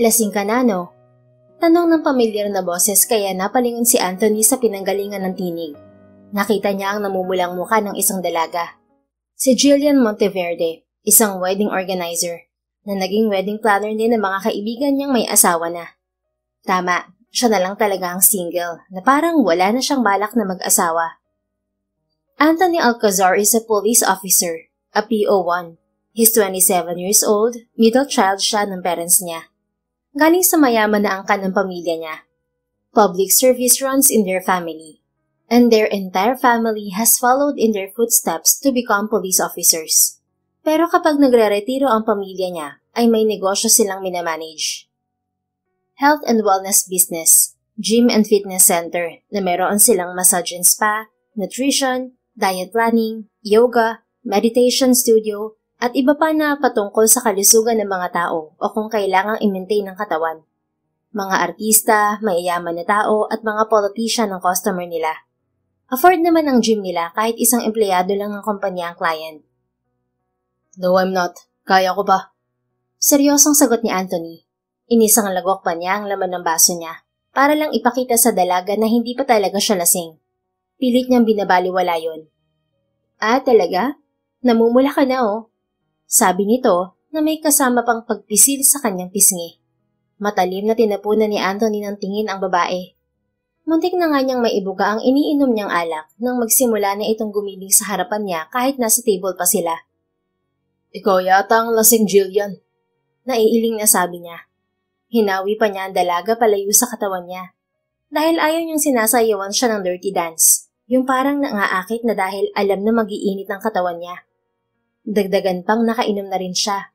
Lasing ka na, no? Tanong ng pamilyar na boses kaya napalingon si Anthony sa pinanggalingan ng tinig. Nakita niya ang namumulang muka ng isang dalaga. Si Jillian Monteverde, isang wedding organizer, na naging wedding planner din ng mga kaibigan niyang may asawa na. Tama, siya na lang talaga ang single, na parang wala na siyang balak na mag-asawa. Anthony Alcazar is a police officer, a PO1. He's 27 years old, middle child siya ng parents niya. Galing sa mayaman na angkan ng pamilya niya. Public service runs in their family, and their entire family has followed in their footsteps to become police officers. Pero kapag nagre-retiro ang pamilya niya, ay may negosyo silang minamanage. Health and wellness business, gym and fitness center na meron silang massage and spa, nutrition, diet planning, yoga, meditation studio, at iba pa na patungkol sa kalusugan ng mga tao o kung kailangang i-maintain ng katawan. Mga artista, mayayaman na tao at mga politician ng customer nila. Afford naman ang gym nila kahit isang empleyado lang ng kumpanya ang client. No, I'm not. Kaya ko ba? Seryosong sagot ni Anthony. Inisang lagok pa niya ang laman ng baso niya para lang ipakita sa dalaga na hindi pa talaga siya lasing. Pilit niyang binabaliwala yun. Ah, talaga? Namumula ka na oh. Sabi nito na may kasama pang pagpisil sa kanyang pisngi. Matalim na tinapunan ni Anthony ng tingin ang babae. Muntik na nga niyang maibuga ang iniinom niyang alak nang magsimula na itong gumiling sa harapan niya kahit nasa table pa sila. Ikaw yata ang lasing, Jillian. Naiiling na sabi niya. Hinawi pa niya ang dalaga palayo sa katawan niya. Dahil ayaw niyang sinasayawan siya ng dirty dance. Yung parang nangaakit na dahil alam na mag-iinit ang katawan niya. Dagdagan pang nakainom na rin siya.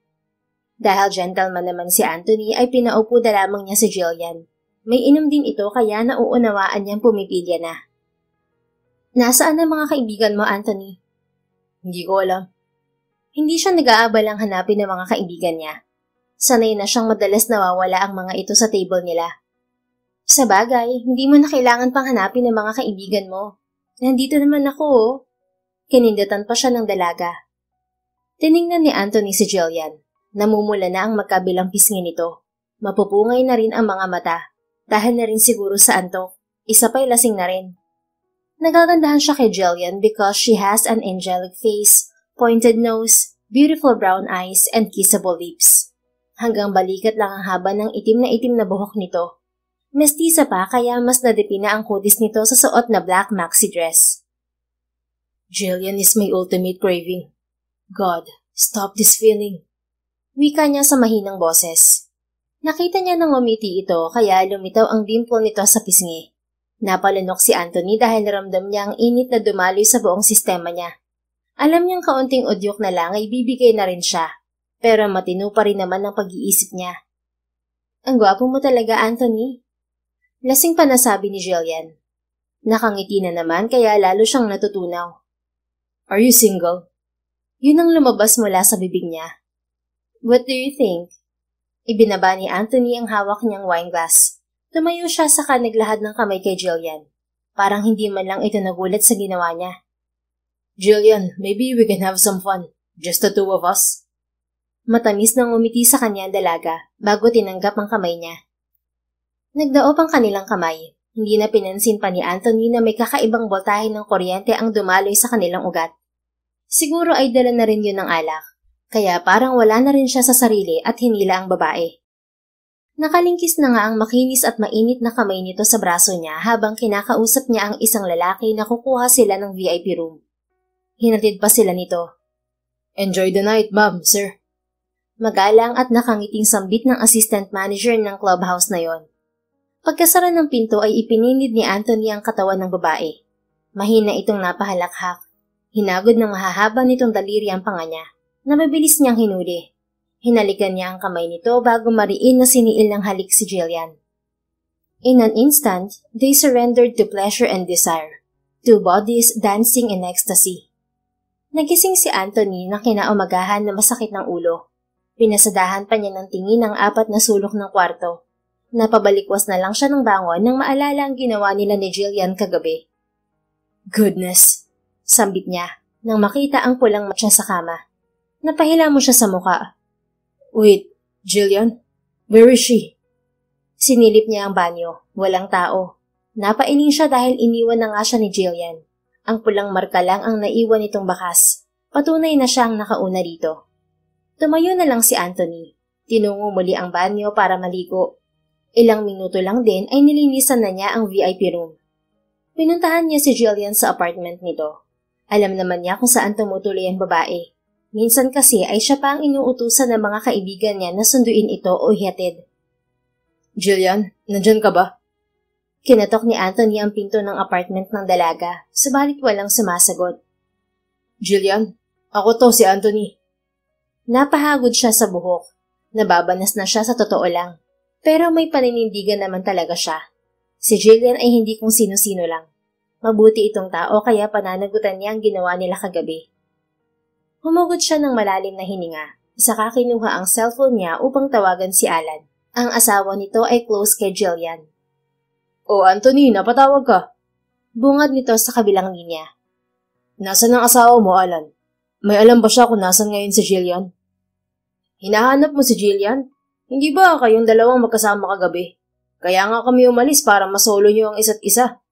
Dahil gentleman naman si Anthony ay pinaupo na lamang niya si Jillian. May inom din ito kaya nauunawaan niyang pumipilya na. Nasaan ang mga kaibigan mo, Anthony? Hindi ko alam. Hindi siya nag-aabalang hanapin ng mga kaibigan niya. Sanay na siyang madalas nawawala ang mga ito sa table nila. Sa bagay, hindi mo na kailangan pang hanapin ng mga kaibigan mo. Nandito naman ako, oh. Kinindatan pa siya ng dalaga. Tiningnan ni Anthony si Jillian. Namumula na ang magkabilang pisngi nito. Mapupungay na rin ang mga mata. Dahil na rin siguro sa antok. Isa pa'y lasing na rin. Nagagandahan siya kay Jillian because she has an angelic face, pointed nose, beautiful brown eyes, and kissable lips. Hanggang balikat lang ang haba ng itim na buhok nito. Mestiza pa kaya mas nadipina ang kutis nito sa suot na black maxi dress. Jillian is my ultimate craving. God, stop this feeling. Wika niya sa mahinang boses. Nakita niya nang umiti ito kaya lumitaw ang dimple nito sa pisngi. Napalunok si Anthony dahil naramdam niya ang init na dumaloy sa buong sistema niya. Alam niyang kaunting udyok na lang ay bibigay na rin siya, pero matino pa rin naman ang pag-iisip niya. Ang gwapo mo talaga, Anthony. Lasing pa nasabi ni Jillian. Nakangiti na naman kaya lalo siyang natutunaw. Are you single? Yun ang lumabas mula sa bibig niya. What do you think? Ibinaba ni Anthony ang hawak niyang wine glass. Tumayo siya saka naglahad ng kamay kay Jillian. Parang hindi man lang ito nagulat sa ginawa niya. Jillian, maybe we can have some fun. Just the two of us. Matamis nang umiti sa kanya ang dalaga bago tinanggap ang kamay niya. Nagdaop ang kanilang kamay. Hindi na pinansin pa ni Anthony na may kakaibang boltahe ng kuryente ang dumaloy sa kanilang ugat. Siguro ay dala na rin yun ng alak, kaya parang wala na rin siya sa sarili at hinila ang babae. Nakalingkis na nga ang makinis at mainit na kamay nito sa braso niya habang kinakausap niya ang isang lalaki na kukuha sila ng VIP room. Hinatid pa sila nito. Enjoy the night, ma'am, sir. Magalang at nakangiting sambit ng assistant manager ng clubhouse na yon. Pagkasara ng pinto ay ipinindid ni Anthony ang katawan ng babae. Mahina itong napahalakhak. Hinagod ng mahahaba nitong daliri ang panga niya, na mabilis niyang hinuli. Hinalikan niya ang kamay nito bago mariin na siniil ng halik si Jillian. In an instant, they surrendered to pleasure and desire, two bodies dancing in ecstasy. Nagising si Anthony na kinaumagahan na masakit ng ulo. Pinasadahan pa niya ng tingin ang 4 na sulok ng kwarto. Napabalikwas na lang siya ng bangon nang maalala ang ginawa nila ni Jillian kagabi. Goodness, sambit niya nang makita ang pulang matcha sa kama. Napahila mo siya sa muka. Wait, Jillian? Where is she? Sinilip niya ang banyo. Walang tao. Napailing siya dahil iniwan na nga siya ni Jillian. Ang pulang marka lang ang naiwan nitong bakas. Patunay na siyang nakauna dito. Tumayo na lang si Anthony. Tinungo muli ang banyo para maligo. Ilang minuto lang din ay nilinisan na niya ang VIP room. Pinuntahan niya si Jillian sa apartment nito. Alam naman niya kung saan tumutuloy ang babae. Minsan kasi ay siya pa ang inuutusan ng mga kaibigan niya na sunduin ito o ihatid. Jillian, nandyan ka ba? Kinatok ni Anthony ang pinto ng apartment ng dalaga, subalit walang sumasagot. Jillian, ako to si Anthony. Napahagod siya sa buhok. Nababanas na siya sa totoo lang. Pero may paninindigan naman talaga siya. Si Jillian ay hindi kung sino-sino lang. Mabuti itong tao kaya pananagutan niya ang ginawa nila kagabi. Humugod siya ng malalim na hininga. Saka kinuha ang cellphone niya upang tawagan si Alan. Ang asawa nito ay close kay Jillian. Oh Anthony, napatawag ka. Bungad nito sa kabilang linya. Nasaan ang asawa mo, Alan? May alam ba siya kung nasan ngayon si Jillian? Hinahanap mo si Jillian? Hindi ba kayong dalawang magkasama kagabi? Kaya nga kami umalis para masolo niyo ang isa't isa.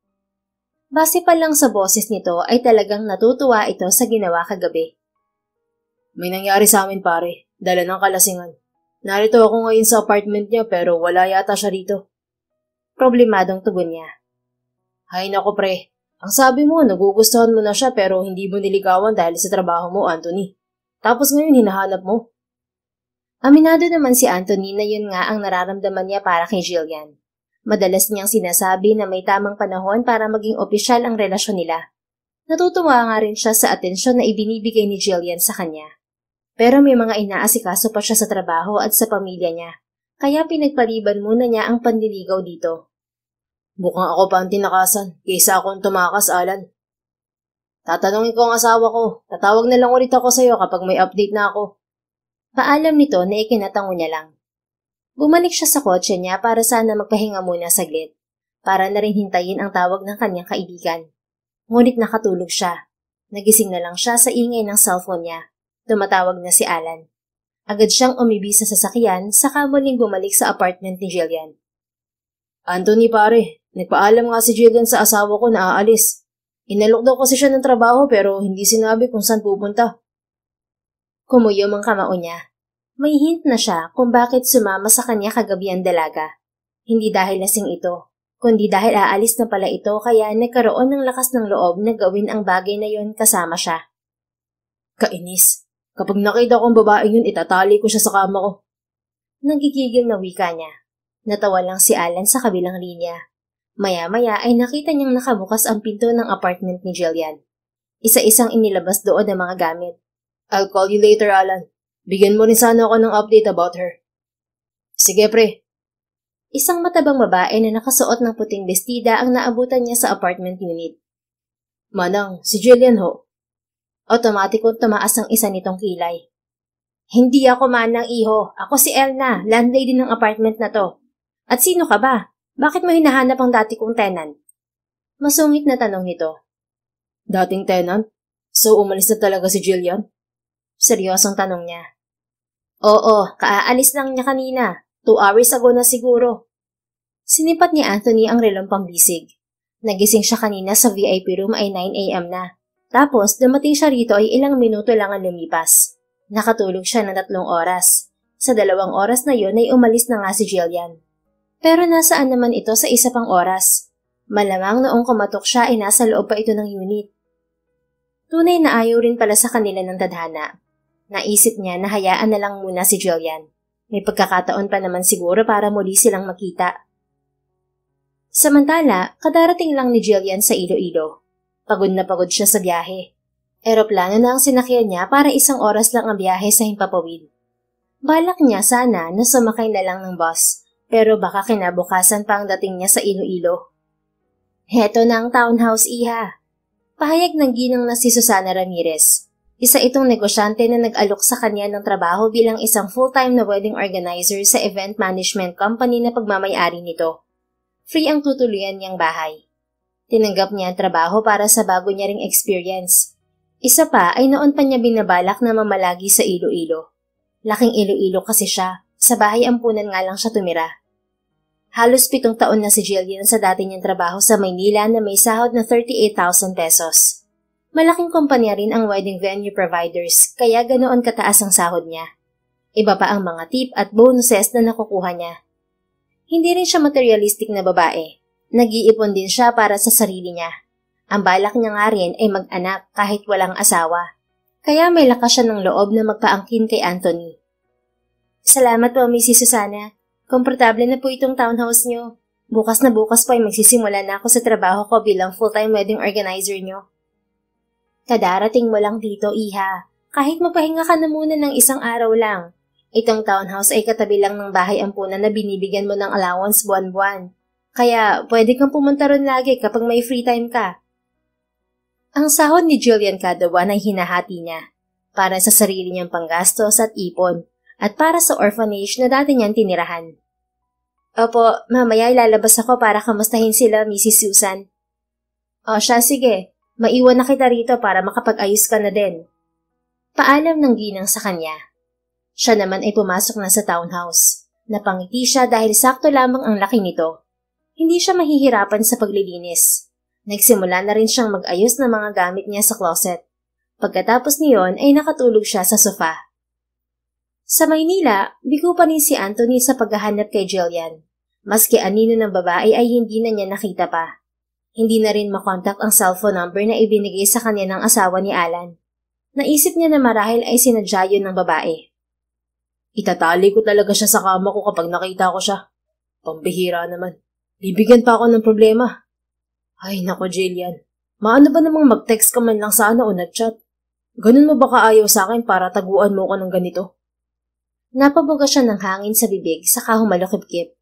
Base pa lang sa boses nito ay talagang natutuwa ito sa ginawa kagabi. May nangyari sa amin pare, dala ng kalasingan. Narito ako ngayon sa apartment niya pero wala yata siya rito. Problemadong tugon niya. Hay nako pre, ang sabi mo nagugustuhan mo na siya pero hindi mo niligawan dahil sa trabaho mo, Anthony. Tapos ngayon hinahanap mo. Aminado naman si Anthony na yun nga ang nararamdaman niya para kay Jillian. Madalas niyang sinasabi na may tamang panahon para maging opisyal ang relasyon nila. Natutuwa nga rin siya sa atensyon na ibinibigay ni Jillian sa kanya. Pero may mga inaasikaso pa siya sa trabaho at sa pamilya niya, kaya pinagpaliban muna niya ang panliligaw dito. Mukhang ako pa ang tinakasan, kaysa akong tumakas, Alan. Tatanungin ko ang asawa ko, tatawag na lang ulit ako sa'yo kapag may update na ako. Paalam nito na ikinatango niya lang. Bumalik siya sa kotse niya para sana magpahinga muna saglit, para na rin hintayin ang tawag ng kanyang kaibigan. Ngunit nakatulog siya. Nagising na lang siya sa ingay ng cellphone niya. Tumatawag na si Alan. Agad siyang umibis sa sasakyan saka muling bumalik sa apartment ni Jillian. Anthony pare, nagpaalam nga si Jillian sa asawa ko na aalis. Inalok daw kasi siya ng trabaho pero hindi sinabi kung saan pupunta. Kumuyom ang kamao niya. May hint na siya kung bakit sumama sa kanya kagabi ang dalaga. Hindi dahil lasing ito, kundi dahil aalis na pala ito kaya nagkaroon ng lakas ng loob na gawin ang bagay na yon kasama siya. Kainis. Kapag nakita ko ang babaeng yun, itatali ko siya sa kama ko. Nagigigil na wika niya. Natawa lang si Alan sa kabilang linya. Maya-maya ay nakita niyang nakabukas ang pinto ng apartment ni Jillian. Isa-isang inilabas doon ang mga gamit. I'll call you later, Alan. Bigyan mo rin sana ako ng update about her. Sige, pre. Isang matabang babae na nakasuot ng puting bestida ang naabutan niya sa apartment unit. Manang, si Jillian ho. Otomatikong tumaas ang isa nitong kilay. Hindi ako manang iho. Ako si Elna, landlady ng apartment na to. At sino ka ba? Bakit mo hinahanap ang dati kong tenant? Masungit na tanong nito. Dating tenant? So umalis na talaga si Jillian? Seryosong tanong niya. Oo, kaaalis lang niya kanina. 2 hours ago na siguro. Sinipat ni Anthony ang relong pambisig. Nagising siya kanina sa VIP room ay 9 a.m. na. Tapos dumating siya rito ay ilang minuto lang ang lumipas. Nakatulog siya ng 3 oras. Sa 2 oras na yon ay umalis na nga si Jillian. Pero nasaan naman ito sa isa pang oras? Malamang noong kumatok siya ay nasa loob pa ito ng unit. Tunay na ayaw rin pala sa kanila ng tadhana. Naisip niya na hayaan na lang muna si Jillian. May pagkakataon pa naman siguro para muli silang makita. Samantala, kadarating lang ni Jillian sa Iloilo. Pagod na pagod siya sa biyahe. Eroplano na ang sinakyan niya para 1 oras lang ang biyahe sa Himpapawid. Balak niya sana na sumakay na lang ng bus, pero baka kinabukasan pa ang dating niya sa Iloilo. Heto na ang townhouse, iha. Pahayag ng ginang na si Susana Ramirez. Isa itong negosyante na nag-alok sa kanya ng trabaho bilang isang full-time na wedding organizer sa event management company na pagmamayari nito. Free ang tutuluyan niyang bahay. Tinanggap niya ang trabaho para sa bago niya ring experience. Isa pa ay noon pa niya binabalak na mamalagi sa Iloilo. Laking Iloilo kasi siya, sa bahay ampunan nga lang siya tumira. Halos 7 taon na si Jillian sa dati niyang trabaho sa Maynila na may sahod na 38,000 pesos. Malaking kumpanya rin ang wedding venue providers kaya ganoon kataas ang sahod niya. Iba pa ang mga tip at bonuses na nakukuha niya. Hindi rin siya materialistic na babae. Nag-iipon din siya para sa sarili niya. Ang balak niya nga rin ay mag-anak kahit walang asawa. Kaya may lakas siya ng loob na magpaangkin kay Anthony. Salamat po, Mrs. Susana. Komportable na po itong townhouse niyo. Bukas na bukas po ay magsisimula na ako sa trabaho ko bilang full-time wedding organizer niyo. Kadarating mo lang dito, Iha. Kahit mapahinga ka na muna ng isang araw lang. Itong townhouse ay katabi lang ng bahay ampunan na binibigyan mo ng allowance buwan-buwan. Kaya pwede kang pumunta ron lagi kapag may free time ka. Ang sahod ni Jillian kada buwan ay hinahati niya para sa sarili niyang panggastos at ipon at para sa orphanage na dati niyang tinirahan. Opo, mamaya ilalabas ako para kamustahin sila, Mrs. Susan. O siya, sige. Maiwan na kita rito para makapag-ayos ka na din. Paalam ng ginang sa kanya. Siya naman ay pumasok na sa townhouse. Napangiti siya dahil sakto lamang ang laki nito. Hindi siya mahihirapan sa paglilinis. Nagsimula na rin siyang mag-ayos ng mga gamit niya sa closet. Pagkatapos niyon ay nakatulog siya sa sofa. Sa Maynila, bigo pa rin si Anthony sa paghahanap kay Jillian. Maski anino ng babae ay hindi na niya nakita pa. Hindi na rin makontak ang cellphone number na ibinigay sa kanya ng asawa ni Alan. Naisip niya na marahil ay sinadya yun ng babae. Itatali ko talaga siya sa kama ko kapag nakita ko siya. Pambihira naman. Bibigyan pa ako ng problema. Ay nako, Jillian. Maano ba namang mag-text ka man lang sana o nag-chat? Ganun mo ba kaayaw sa akin para taguan mo ko ng ganito? Napabuga siya ng hangin sa bibig saka humalukip-kip.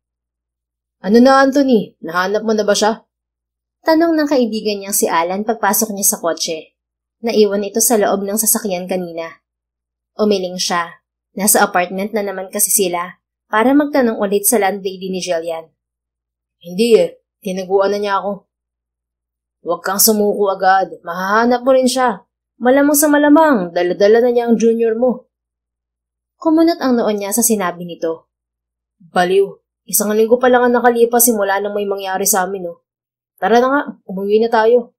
Ano na, Anthony? Nahanap mo na ba siya? Tanong ng kaibigan niyang si Alan pagpasok niya sa kotse. Naiwan ito sa loob ng sasakyan kanina. Umiling siya. Nasa apartment na naman kasi sila para magtanong ulit sa landlady ni Jillian. Hindi tinaguan na niya ako. Huwag kang sumuko agad. Mahahanap mo rin siya. Malamang sa malamang, dala-dala na niya ang junior mo. Kumunot ang noon niya sa sinabi nito. Baliw, 1 linggo pa lang ang nakalipas simula nang may mangyari sa amin, Tara na nga, umuwi na tayo.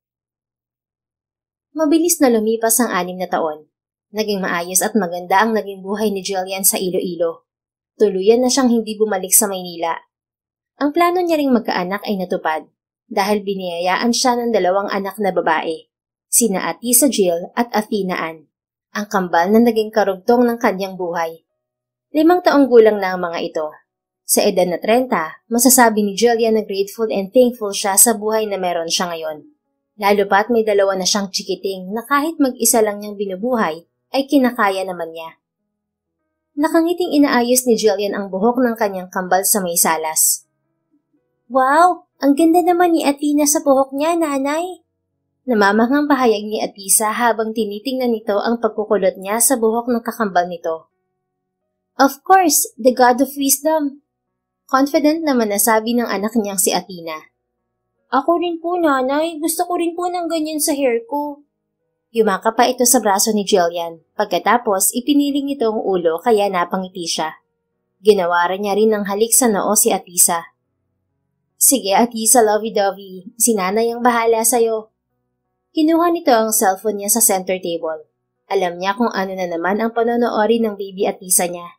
Mabilis na lumipas ang 6 na taon. Naging maayos at maganda ang naging buhay ni Jillian sa Iloilo. Tuluyan na siyang hindi bumalik sa Maynila. Ang plano niya ring magkaanak ay natupad dahil biniyayaan siya ng 2 anak na babae, sina Atisa Jill at Athena Ann, ang kambal na naging karugtong ng kanyang buhay. 5 taong gulang na ang mga ito. Sa edad na 30, masasabi ni Jillian na grateful and thankful siya sa buhay na meron siya ngayon. Lalo pa't may 2 na siyang chikiting na kahit mag-isa lang niyang binubuhay, ay kinakaya naman niya. Nakangiting inaayos ni Jillian ang buhok ng kanyang kambal sa may salas. Wow! Ang ganda naman ni Athena sa buhok niya, nanay! Namamangang pahayag ni Atisa habang tinitingnan nito ang pagkukulot niya sa buhok ng kakambal nito. Of course, the God of Wisdom! Confident naman nasabi ng anak niyang si Athena. Ako rin po, nanay. Gusto ko rin po ng ganyan sa hair ko. Yumaka pa ito sa braso ni Jillian. Pagkatapos, ipiniling nito ang ulo kaya napangiti siya. Ginawaran niya rin ng halik sa noo si Atisa. Sige, Atisa, lovey-dovey. Si nanay ang bahala sa'yo. Kinuha nito ang cellphone niya sa center table. Alam niya kung ano na naman ang panonoodin ng baby Atisa niya.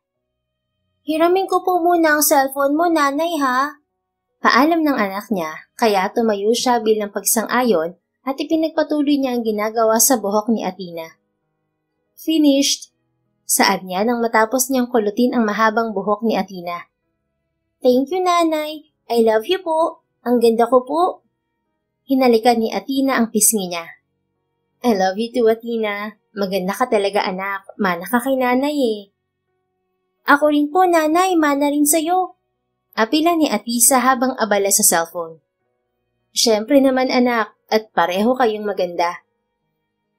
Hiramin ko po muna ang cellphone mo, nanay, ha? Paalam ng anak niya, kaya tumayo siya bilang pagsang-ayon at ipinagpatuloy niya ang ginagawa sa buhok ni Athena. Finished! Saad niya nang matapos niyang kulutin ang mahabang buhok ni Athena. Thank you, nanay. I love you po. Ang ganda ko po. Hinalikan ni Athena ang pisngi niya. I love you too, Athena. Maganda ka talaga, anak. Mana ka kay nanay, Ako rin po, nanay. Mana rin sa'yo. Apila ni Atisa habang abala sa cellphone. Siyempre naman, anak. At pareho kayong maganda.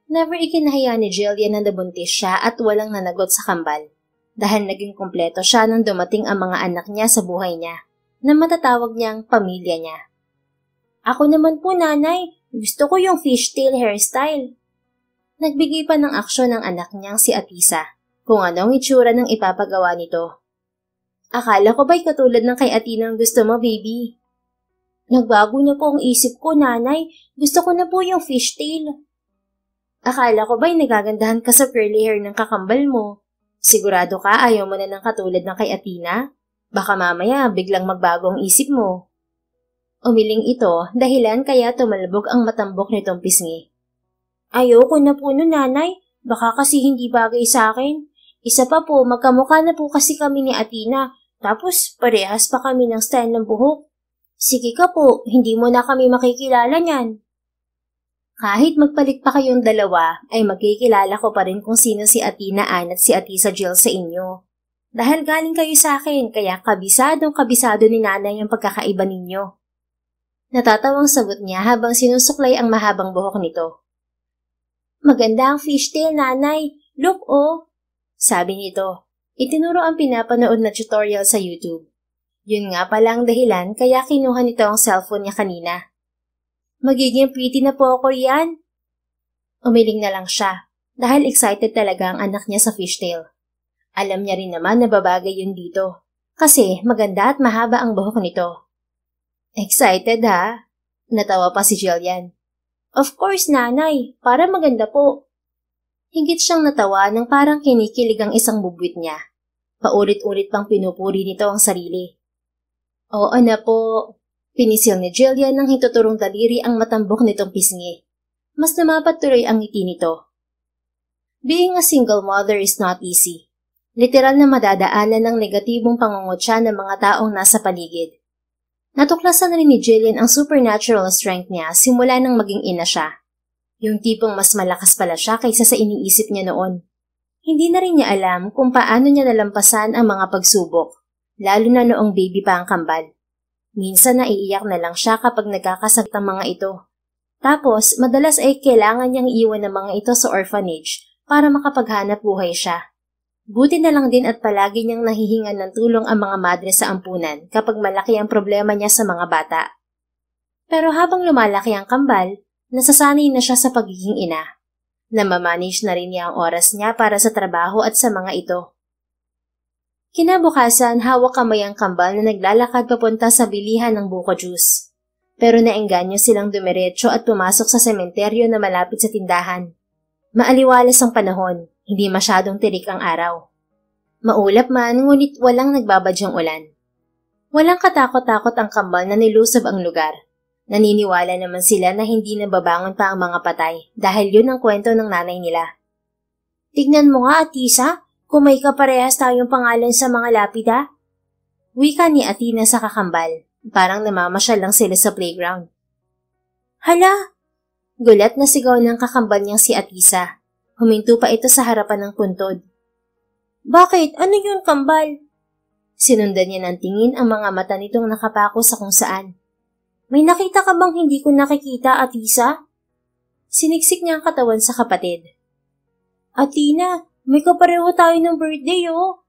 Never ikinahiya ni Jillian na nabuntis siya at walang nanagot sa kambal. Dahil naging kumpleto siya nang dumating ang mga anak niya sa buhay niya, na matatawag niyang pamilya niya. Ako naman po, nanay. Gusto ko yung fishtail hairstyle. Nagbigay pa ng aksyon ng anak niyang si Atisa, kung anong itsura ng ipapagawa nito. Akala ko ba'y katulad ng kay Athena ang gusto mo, baby? Nagbago na po ang isip ko, nanay. Gusto ko na po yung fishtail. Akala ko ba'y nagagandahan ka sa curly hair ng kakambal mo? Sigurado ka ayaw mo na ng katulad ng kay Athena? Baka mamaya biglang magbago ang isip mo. Umiling ito dahilan kaya tumalbog ang matambok nitong pisngi. Ayoko na po nun, nanay. Baka kasi hindi bagay sa akin. Isa pa po, magkamukha na po kasi kami ni Athena. Tapos, parehas pa kami ng style ng buhok. Sige ka po, hindi mo na kami makikilala niyan. Kahit magpalit pa kayong dalawa, ay magkikilala ko pa rin kung sino si Athena Ann at si Atisa Jill sa inyo. Dahil galing kayo sa akin, kaya kabisado ni nanay ang pagkakaiba ninyo. Natatawang sagot niya habang sinusuklay ang mahabang buhok nito. Maganda ang fishtail, nanay. Look, oh. Sabi nito. Itinuro ang pinapanood na tutorial sa YouTube. Yun nga pala ang dahilan kaya kinuha nito ang cellphone niya kanina. Magiging pretty na po ako riyan. Umiling na lang siya dahil excited talaga ang anak niya sa fishtail. Alam niya rin naman na babagay yun dito kasi maganda at mahaba ang buhok nito. Excited ha? Natawa pa si Jillian. Of course, nanay. Para maganda po. Higit siyang natawa nang parang kinikilig ang isang bubwit niya. Paulit-ulit pang pinupuri nito ang sarili. Oo na po. Pinisil ni Jillian ng hituturong daliri ang matambok nitong pisngi. Mas lumapat tuloy ang ngiti nito. Being a single mother is not easy. Literal na madadaanan ng negatibong pangungutya ng mga taong nasa paligid. Natuklasan rin ni Jillian ang supernatural strength niya simula nang maging ina siya. Yung tipong mas malakas pala siya kaysa sa iniisip niya noon. Hindi na rin niya alam kung paano niya nalampasan ang mga pagsubok, lalo na noong baby pa ang kambal. Minsan naiiyak na lang siya kapag nagkakasakit ang mga ito. Tapos, madalas ay kailangan niyang iwan ng mga ito sa orphanage para makapaghanap buhay siya. Buti na lang din at palagi niyang nahihingan ng tulong ang mga madre sa ampunan kapag malaki ang problema niya sa mga bata. Pero habang lumalaki ang kambal, nasasanay na siya sa pagiging ina. Namamanage na rin niya ang oras niya para sa trabaho at sa mga ito. Kinabukasan, hawak kamay ang kambal na naglalakad papunta sa bilihan ng buko juice. Pero naengganyo silang dumiretso at pumasok sa sementeryo na malapit sa tindahan. Maaliwalas ang panahon, hindi masyadong tirik ang araw. Maulap man, ngunit walang nagbabadyang ulan. Walang katakot-takot ang kambal na nilusob ang lugar. Naniniwala naman sila na hindi nababangon pa ang mga patay dahil yun ang kwento ng nanay nila. Tignan mo nga, Atisa, kung may kaparehas tayong pangalan sa mga lapida. Wika ni Athena sa kakambal, parang namamasyal lang sila sa playground. Hala! Gulat na sigaw ng kakambal niyang si Atisa. Huminto pa ito sa harapan ng puntod. Bakit? Ano yun, kambal? Sinundan niya ng tingin ang mga mata nitong nakapako sa kung saan. May nakita ka bang hindi ko nakikita, Atisa? Siniksik niya ang katawan sa kapatid. Athena, may kapareho tayo ng birthday, oh.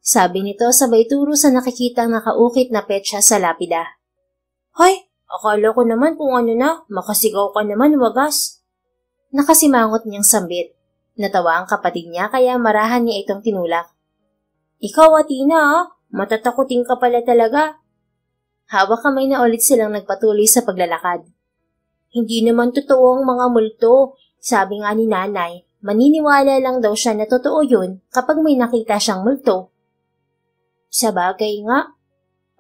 Sabi nito sabay turo sa nakikitang nakaukit na petsa sa lapida. Hoy, akala ko naman kung ano na, makasigaw ka naman, wagas. Nakasimangot niyang sambit. Natawa ang kapatid niya kaya marahan niya itong tinulak. Ikaw, Athena, ah, matatakutin ka pala talaga. Hawak kamay na ulit silang nagpatuloy sa paglalakad. Hindi naman totoo ang mga multo. Sabi nga ni nanay, maniniwala lang daw siya na totoo yun kapag may nakita siyang multo. Sa bagay nga,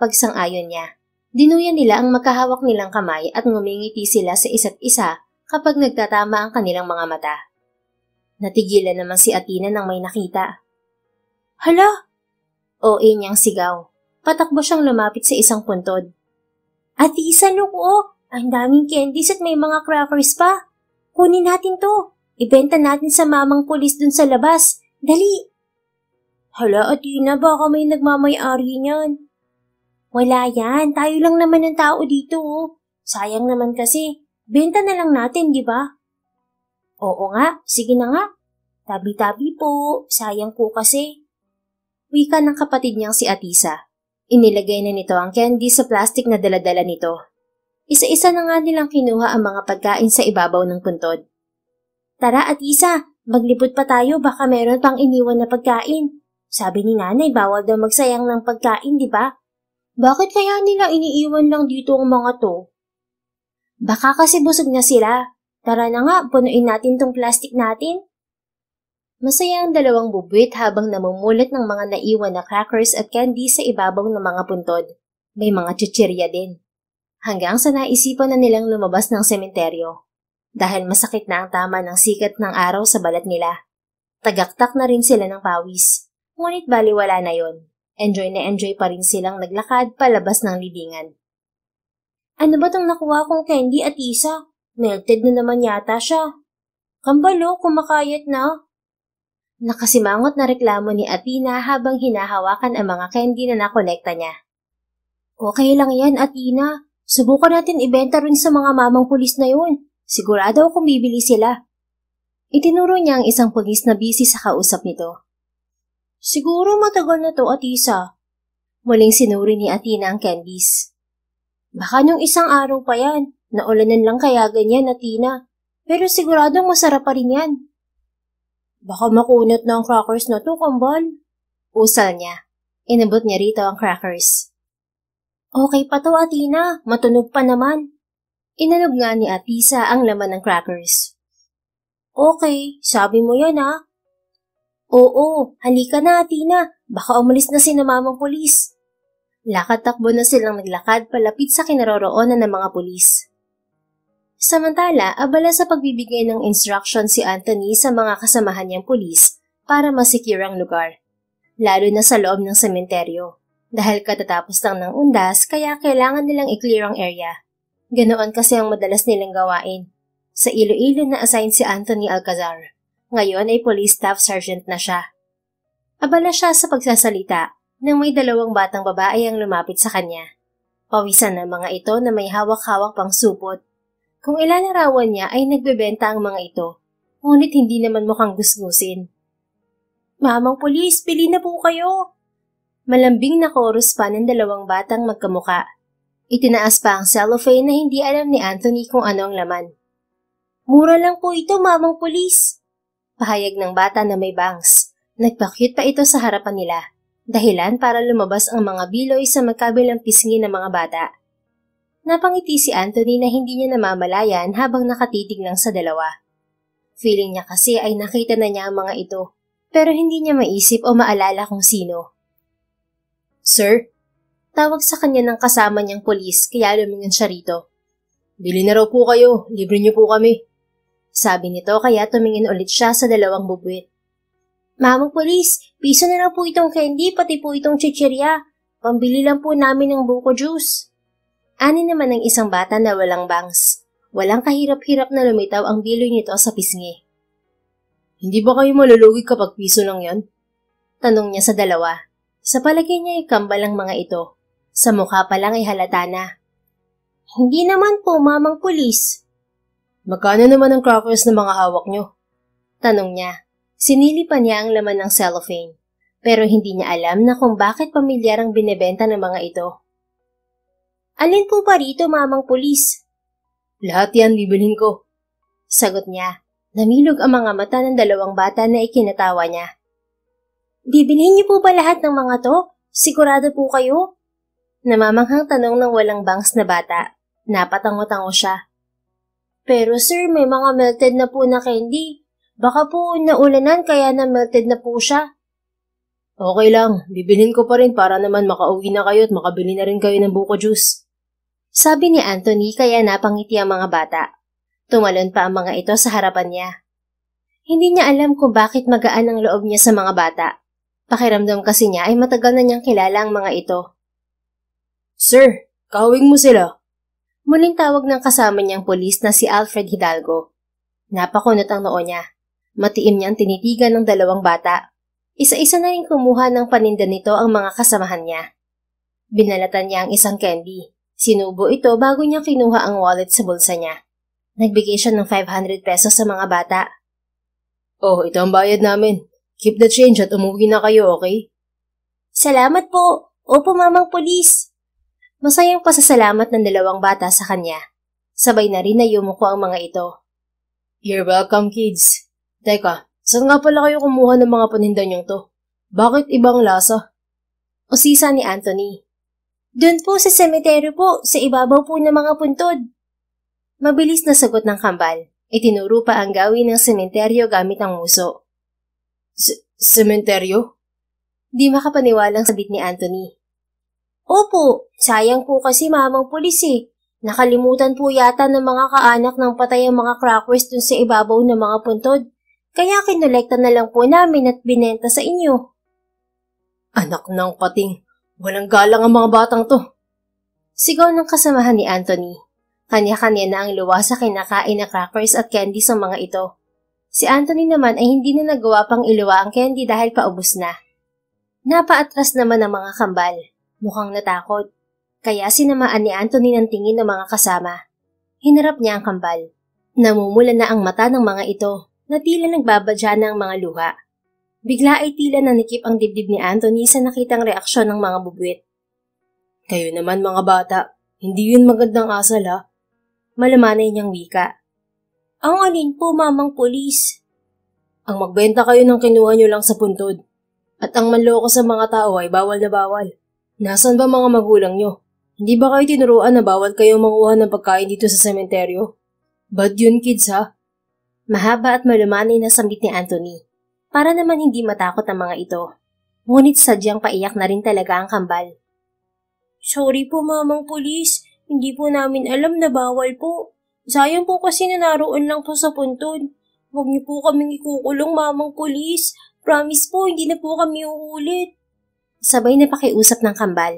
pagsang-ayon niya. Dinuyan nila ang magkahawak nilang kamay at ngumingiti sila sa isa't isa kapag nagtatama ang kanilang mga mata. Natigilan naman si Athena nang may nakita. Hala! OA niyang sigaw. Patakbo siyang lumapit sa isang puntod. Atisa, look, oh! Ang daming candies at may mga crackers pa. Kunin natin to. Ibenta natin sa mamang pulis dun sa labas. Dali! Hala, Athena, baka may nagmamay-ari niyan. Wala yan. Tayo lang naman ang tao dito, oh. Sayang naman kasi. Benta na lang natin, di ba? Oo nga. Sige na nga. Tabi-tabi po. Sayang po kasi. Wika ng kapatid niyang si Atisa. Inilagay na nito ang candy sa plastic na daladala nito. Isa-isa na nga nilang kinuha ang mga pagkain sa ibabaw ng puntod. Tara, Atisa, maglipot pa tayo baka meron pang iniwan na pagkain. Sabi ni nanay bawal daw magsayang ng pagkain, di ba? Bakit kaya nila iniiwan lang dito ang mga to? Baka kasi busog na sila. Tara na nga, punuin natin tong plastic natin. Masaya ang dalawang bubwit habang namumulat ng mga naiwan na crackers at candy sa ibabaw ng mga puntod. May mga chichirya din. Hanggang sa naisipan na nilang lumabas ng sementeryo. Dahil masakit na ang tama ng sikat ng araw sa balat nila. Tagaktak na rin sila ng pawis. Ngunit baliwala na yon. Enjoy na enjoy pa rin silang naglakad palabas ng libingan. Ano ba tong nakuha kong candy at isa? Melted na naman yata siya. Kambalo, kumakayat na. Nakasimangot na reklamo ni Athena habang hinahawakan ang mga candy na nakolekta niya. Okay lang yan, Athena. Subukan natin ibenta rin sa mga mamang pulis na yun. Sigurado akong bibili sila. Itinuro niya ang isang pulis na busy sa kausap nito. Siguro matagal na to, Atisa. Muling sinuri ni Athena ang candies. Baka nung isang araw pa yan. Naulanan lang kaya ganyan, Athena. Pero siguradong masarap pa rin yan. Baka makunat na ang crackers na to, kambal. Usal niya. Inabot niya rito ang crackers. Okay pa to, Athena. Matunog pa naman. Inanog nga ni Atisa ang laman ng crackers. Okay, sabi mo yan ha? Oo, halika na Athena. Baka umalis na si mamang pulis. Lakad-takbo na silang naglakad palapit sa kinaroroonan ng mga pulis. Samantala, abala sa pagbibigay ng instruction si Anthony sa mga kasamahan niyang pulis para masecure ang lugar. Lalo na sa loob ng sementeryo. Dahil katatapos lang ng undas kaya kailangan nilang i-clear ang area. Ganoon kasi ang madalas nilang gawain. Sa Iloilo na assign si Anthony Alcazar. Ngayon ay police staff sergeant na siya. Abala siya sa pagsasalita nang may dalawang batang babae ang lumapit sa kanya. Pawisan ng mga ito na may hawak-hawak pang supot. Kung ilalarawan niya ay nagbebenta ang mga ito, ngunit hindi naman mukhang gusgusin. Mamang pulis, pili na po kayo! Malambing na chorus pa ng dalawang batang magkamuka. Itinaas pa ang cellophane na hindi alam ni Anthony kung ano ang laman. Mura lang po ito, mamang pulis. Pahayag ng bata na may bangs. Nagpa-cute pa ito sa harapan nila. Dahilan para lumabas ang mga biloy sa magkabilang pisngi ng mga bata. Napangiti si Anthony na hindi niya namamalayan habang nakatitig lang sa dalawa. Feeling niya kasi ay nakita na niya ang mga ito, pero hindi niya maisip o maalala kung sino. Sir? Tawag sa kanya ng kasama niyang pulis kaya lumingon siya rito. Bili na raw po kayo, libre niyo po kami. Sabi nito kaya tumingin ulit siya sa dalawang bubwit. Mamang pulis, piso na lang po itong candy pati po itong chichirya. Pambili lang po namin ng buko juice. Ani naman ng isang bata na walang bangs. Walang kahirap-hirap na lumitaw ang biloy nito sa pisngi. Hindi ba kayo malulugi kapag piso lang yan? Tanong niya sa dalawa. Sa palagay niya ay kambal ang mga ito. Sa mukha pa lang ay halata na. Hindi naman po, mamang pulis. Magkano naman ang crackers na mga hawak nyo? Tanong niya. Sinilipan niya ang laman ng cellophane. Pero hindi niya alam na kung bakit pamilyar ang binebenta ng mga ito. Alin po ba rito, mamang pulis? Lahat yan bibilhin ko. Sagot niya. Namilog ang mga mata ng dalawang bata na ikinatawa niya. Bibilhin niyo po ba lahat ng mga to? Sigurado po kayo? Namamanghang tanong ng walang bangs na bata. Napatango-tango siya. Pero sir, may mga melted na po na candy. Baka po naulanan kaya na melted na po siya. Okay lang, bibilhin ko pa rin para naman makauwi na kayo at makabili na rin kayo ng buko juice. Sabi ni Anthony kaya napangiti ang mga bata. Tumalon pa ang mga ito sa harapan niya. Hindi niya alam kung bakit magaan ang loob niya sa mga bata. Pakiramdam kasi niya ay matagal na niyang kilala ang mga ito. Sir, kahawig mo sila. Muling tawag ng kasama niyang pulis na si Alfred Hidalgo. Napakunot ang noo niya. Matiim niyang tinitigan ng dalawang bata. Isa-isa na rin kumuha ng paninda nito ang mga kasamahan niya. Binalatan niya ang isang candy. Sinubo ito bago niya kinuha ang wallet sa bulsa niya. Nagbigay siya ng 500 pesos sa mga bata. Oh, ito ang bayad namin. Keep the change at umuwi na kayo, okay? Salamat po. Opo, mamang pulis. Masayang pasasalamat ng dalawang bata sa kanya. Sabay na rin na yumuko ang mga ito. You're welcome, kids. Teka, saan nga pala kayo kumuha ng mga paninda niyong to? Bakit ibang lasa? Usisa ni Anthony. Doon po sa semeteryo po, sa ibabaw po ng mga puntod. Mabilis na sagot ng kambal. Itinuro pa ang gawin ng sementeryo gamit ang muso. Sementeryo? Di makapaniwalang sabit ni Anthony. Opo, sayang po kasi mamang pulis eh. Nakalimutan po yata ng mga kaanak ng patay ang mga crackers dun sa ibabaw ng mga puntod. Kaya kinolekta na lang po namin at binenta sa inyo. Anak ng pating, walang galang ang mga batang to. Sigaw ng kasamahan ni Anthony. Kanya-kanya na ang luwa sa kinakain na crackers at candy sa mga ito. Si Anthony naman ay hindi na nagawa pang iluwa ang candy dahil paubos na. Napaatras naman ang mga kambal. Mukhang natakot. Kaya sinamaan ni Anthony ng tingin ng mga kasama. Hinarap niya ang kambal. Namumula na ang mata ng mga ito na tila nagbabadya na ang mga luha. Bigla ay tila nanikip ang dibdib ni Anthony sa nakitang reaksyon ng mga bubwit. Kayo naman mga bata, hindi yun magandang asal ha? Malamanay niyang wika. Ang alin po, mamang pulis? Ang magbenta kayo ng kinuha nyo lang sa puntod. At ang manloko sa mga tao ay bawal na bawal. Nasaan ba mga magulang nyo? Hindi ba kayo tinuruan na bawal kayong manguha ng pagkain dito sa sementeryo? Bad yun kids ha? Mahaba at malumanay na sambit ni Anthony. Para naman hindi matakot ang mga ito. Ngunit sadyang paiyak na rin talaga ang kambal. Sorry po mamang pulis. Hindi po namin alam na bawal po. Sayang po kasi na naroon lang po sa puntod. Huwag niyo po kaming ikukulong mamang pulis. Promise po, hindi na po kami uulit. Sabay na pakiusap ng kambal.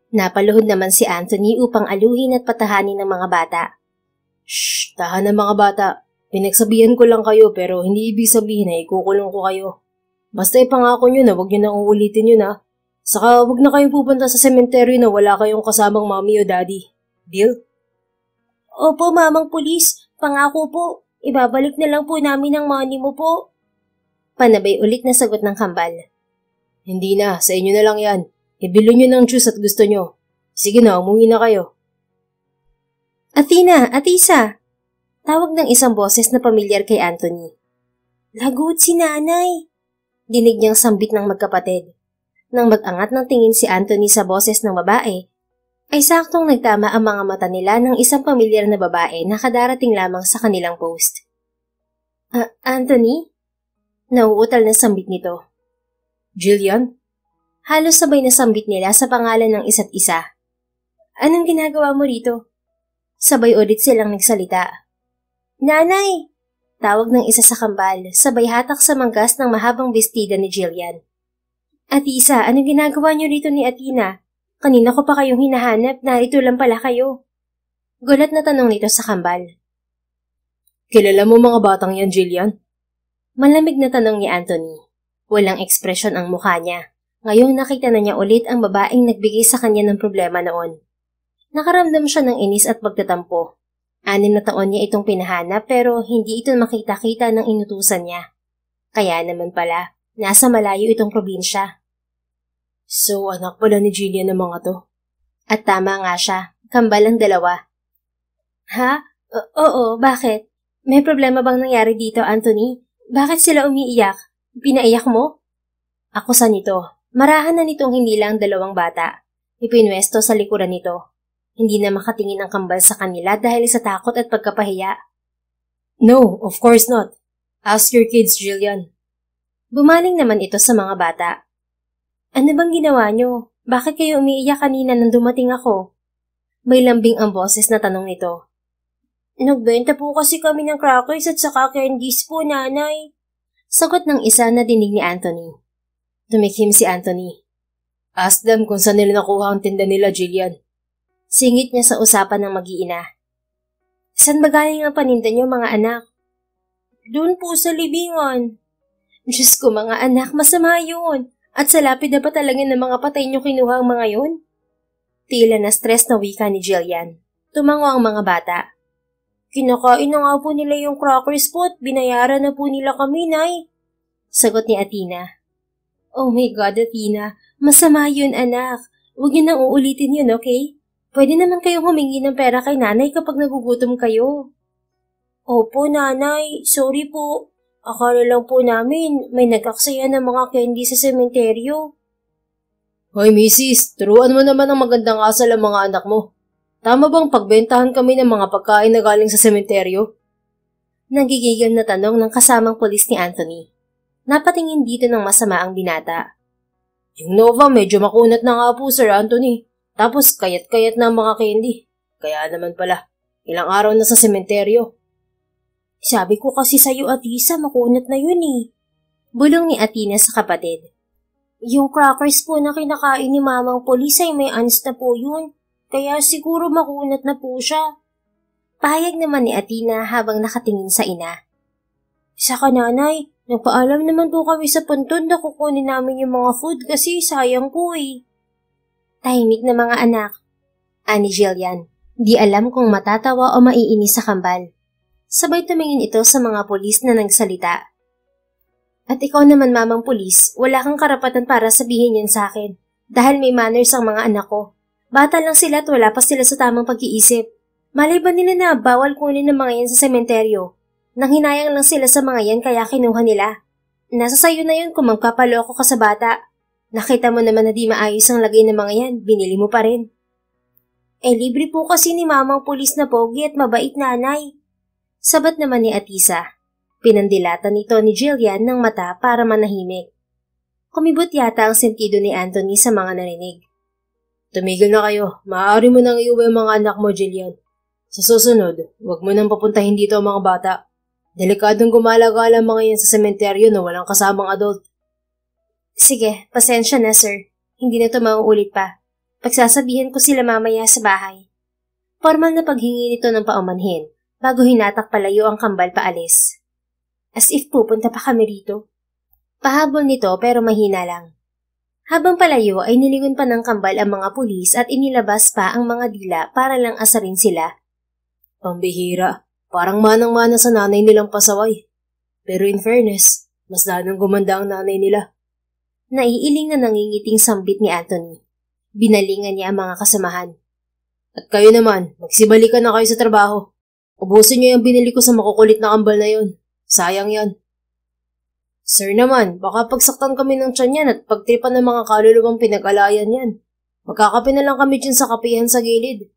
Napaluhod naman si Anthony upang aluhin at patahanin ng mga bata. Shh, tahan ng mga bata. Pinagsabihan ko lang kayo pero hindi ibig sabihin na ikukulong ko kayo. Basta ipangako nyo na huwag nyo nang uulitin yun ha. Saka huwag na kayong pupunta sa sementeryo na wala kayong kasamang mami o daddy. Deal? Opo, mamang pulis. Pangako po. Ibabalik na lang po namin ang money mo po. Panabay ulit na sagot ng kambal. Hindi na, sa inyo na lang yan. Ibilo nyo ng juice at gusto nyo. Sige na, umuwi na kayo. Athena, Atisa! Tawag ng isang boses na pamilyar kay Anthony. Lagot si nanay! Dinig niyang sambit ng magkapatid. Nang mag-angat ng tingin si Anthony sa boses ng babae, ay saktong nagtama ang mga mata nila ng isang pamilyar na babae na kadarating lamang sa kanilang post. Anthony? Nauutal na sambit nito. Jillian? Halos sabay na sambit nila sa pangalan ng isa't isa. Anong ginagawa mo rito? Sabay ulit silang nagsalita. Nanay! Tawag ng isa sa kambal, sabay hatak sa manggas ng mahabang bestida ni Jillian. Atisa, anong ginagawa niyo rito ni Athena? Kanina ko pa kayong hinahanap, narito lang pala kayo. Gulat na tanong nito sa kambal. Kilala mo mga batang yan, Jillian? Malamig na tanong ni Anthony. Walang ekspresyon ang mukha niya. Ngayong nakita na niya ulit ang babaeng nagbigay sa kanya ng problema noon. Nakaramdam siya ng inis at pagtatampo. 6 na taon niya itong pinahanap pero hindi ito makita-kita ng inutusan niya. Kaya naman pala, nasa malayo itong probinsya. So, anak pala ni Jillian ng mga to? At tama nga siya, kambal ang dalawa. Ha? Oo, bakit? May problema bang nangyari dito, Anthony? Bakit sila umiiyak? Pinaiyak mo? Ako sa nito. Marahan na nitong hindi lang 2 bata. Ipinwesto sa likuran nito. Hindi na makatingin ang kambal sa kanila dahil sa takot at pagkapahiya. No, of course not. Ask your kids, Jillian. Bumaling naman ito sa mga bata. Ano bang ginawa nyo? Bakit kayo umiiyak kanina nang dumating ako? May lambing ang boses na tanong nito. Nagbenta po kasi kami ng crackers at saka candies po, nanay. Sagot ng isa na dinig ni Anthony. Tumikim si Anthony. Ask them kung saan nila nakuha ang tinda nila, Jillian. Singit niya sa usapan ng mag-iina. Saan ba galing ang paninda niyo, mga anak? Doon po sa libingan. Diyos ko, mga anak, masama yun. At sa lapid na pa talaga ng mga patay niyo kinuha ang mga yun? Tila na stress na wika ni Jillian. Tumango ang mga bata. Kinakain na nga po nila yung crackers po at binayaran na po nila kami, Nay. Sagot ni Athena. Oh my God, Athena. Masama yun, anak. Huwag niyo nang uulitin yun, okay? Pwede naman kayong humingi ng pera kay nanay kapag nagugutom kayo. Opo, nanay. Sorry po. Akala lang po namin may nag-aksaya ng mga candy sa sementeryo. Hoy, misis, turuan mo naman ang magandang asal ang mga anak mo. Tama bang pagbentahan kami ng mga pagkain na galing sa sementeryo? Nagigigil na tanong ng kasamang pulis ni Anthony. Napatingin dito ng masama ang binata. Yung Nova medyo makunat na nga po, Sir Anthony. Tapos kayat-kayat na ang mga candy. Kaya naman pala, ilang araw na sa sementeryo. Sabi ko kasi sa'yo, Atisa, makunat na yun eh. Bulong ni Atina sa kapatid. Yung crackers po na kinakain ni mamang pulis ay may ans na po yun. Kaya siguro makunat na po siya. Pahayag naman ni Atina habang nakatingin sa ina. Saka nanay, nagpaalam naman po kami sa puntod na kukunin namin yung mga food kasi sayang po eh. Tahimik na mga anak. Ani Jillian, di alam kung matatawa o maiinis sa kambal. Sabay tumingin ito sa mga pulis na nagsalita. At ikaw naman mamang pulis, wala kang karapatan para sabihin yan sa akin. Dahil may manners ang mga anak ko. Bata lang sila at wala pa sila sa tamang pag-iisip. Malay ba nila na bawal kunin ng mga yan sa sementeryo? Nanghinayang lang sila sa mga yan kaya kinuha nila. Nasa sayo na yun kung magpapaloko ka sa bata. Nakita mo naman na di maayos ang lagay ng mga yan, binili mo pa rin. Libre po kasi ni mamang pulis na pogi at mabait nanay. Sabat naman ni Atisa. Pinandilatan nito ni Jillian ng mata para manahimik. Kumibot yata ang sentido ni Anthony sa mga narinig. Tumigil na kayo. Maaari mo nang iuwi ang mga anak mo, Jillian. Sa susunod, huwag mo nang papuntahin dito ang mga bata. Delikadong gumala-gala mga yan sa sementeryo na walang kasamang adult. Sige, pasensya na sir. Hindi na ito mauulit pa. Pagsasabihin ko sila mamaya sa bahay. Formal na paghingi nito ng paumanhin bago hinatak palayo ang kambal paalis. As if pupunta pa kami rito. Pahabol nito pero mahina lang. Habang palayo ay nilingon pa ng kambal ang mga pulis at inilabas pa ang mga dila para lang asarin sila. Pambihira, parang manang-mana sa nanay nilang pasaway. Pero in fairness, mas lalong gumanda ang nanay nila. Naiiling na nangingiting sambit ni Anthony. Binalingan niya ang mga kasamahan. At kayo naman, magsibalikan na kayo sa trabaho. Ubusin niyo yung binili ko sa makukulit na kambal na yon. Sayang yan. Sir naman, baka pagsaktan kami ng tiyan yan at pagtripan ng mga kaluluwang pinag-alayan yan. Magkakape na lang kami dyan sa kapihan sa gilid.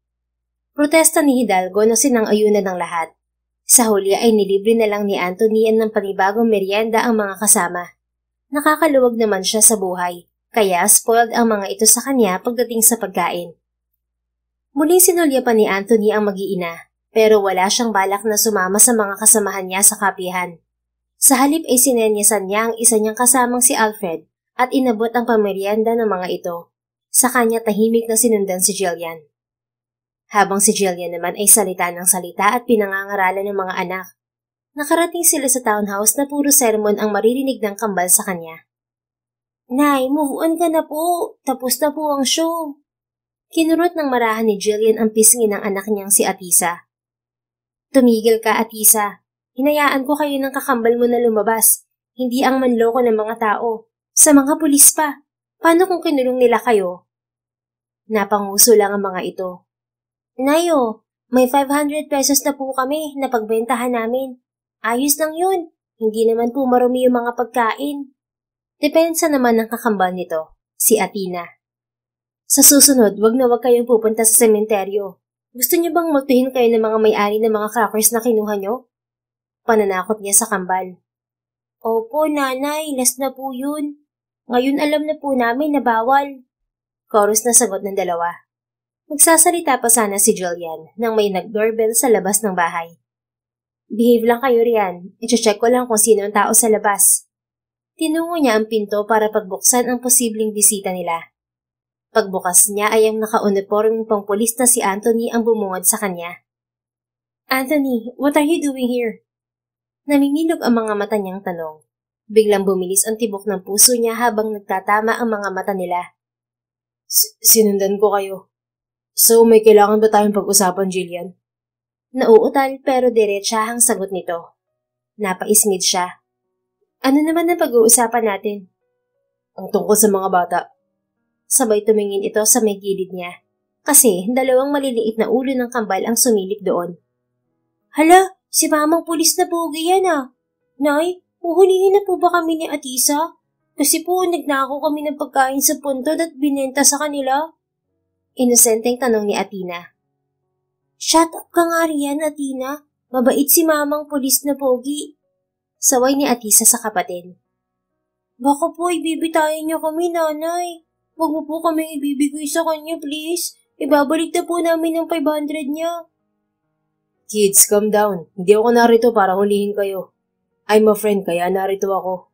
Protesta ni Hidalgo na sinang-ayunan ng lahat. Sa huli ay nilibre na lang ni Anthony ng panibagong merienda ang mga kasama. Nakakaluwag naman siya sa buhay, kaya spoiled ang mga ito sa kanya pagdating sa pagkain. Muling sinulya pa ni Anthony ang mag-iina. Pero wala siyang balak na sumama sa mga kasamahan niya sa kapihan. Sa halip ay sinenyasan niya ang isa niyang kasamang si Alfred at inabot ang pamerienda ng mga ito. Sa kanya tahimik na sinundan si Jillian. Habang si Jillian naman ay salita ng salita at pinangangaralan ng mga anak. Nakarating sila sa townhouse na puro sermon ang maririnig ng kambal sa kanya. Nay, move on ka na po. Tapos na po ang show. Kinurot ng marahan ni Jillian ang pisngi ng anak niyang si Atisa. Tumigil ka, Atisa. Hinayaan ko kayo ng kakambal mo na lumabas. Hindi ang manloko ng mga tao. Sa mga pulis pa. Paano kung kinulong nila kayo? Napanguso lang ang mga ito. Nayo, may 500 pesos na po kami na pagbentahan namin. Ayos lang yun. Hindi naman po marumi yung mga pagkain. Depensa naman ng kakambal nito, si Atina. Sa susunod, wag na wag kayong pupunta sa sementeryo. Gusto niyo bang multuhin kayo ng mga may-ari ng mga crackers na kinuha niyo? Pananakot niya sa kambal. Opo, nanay, last na po yun. Ngayon alam na po namin na bawal. Chorus na sagot ng dalawa. Magsasalita pa sana si Jillian nang may nag-doorbell sa labas ng bahay. Behave lang kayo riyan. I-check ko lang kung sino ang tao sa labas. Tinungo niya ang pinto para pagbuksan ang posibleng bisita nila. Pagbukas niya ay ang naka-uniforming pangpulis na si Anthony ang bumungad sa kanya. Anthony, what are you doing here? Namimilog ang mga mata niyang tanong. Biglang bumilis ang tibok ng puso niya habang nagtatama ang mga mata nila. Sinundan ko kayo. So, may kailangan ba tayong pag-usapan, Jillian? Nauutal pero diretsahang sagot nito. Napaisngid siya. Ano naman ang pag-uusapan natin? Ang tungkol sa mga bata. Sabay tumingin ito sa may gilid niya. Kasi dalawang maliliit na ulo ng kambal ang sumilip doon. Hala, si mamang pulis na pogi yan ah. Nay, Uhulihin na po ba kami ni Atisa? Kasi po nagnako kami ng pagkain sa puntod at binenta sa kanila. Inosenteng tanong ni Athena. Shut up ka nga riyan, Athena. Mabait si mamang pulis na pogi. Saway ni Atisa sa kapatid. Baka po ibibitayin niyo kami, nanay. Huwag mo po kami ibibigay sa kanya, please. Ibabalik na po namin ng 500 niya. Kids, calm down. Hindi ako narito para hulihin kayo. I'm a friend kaya narito ako.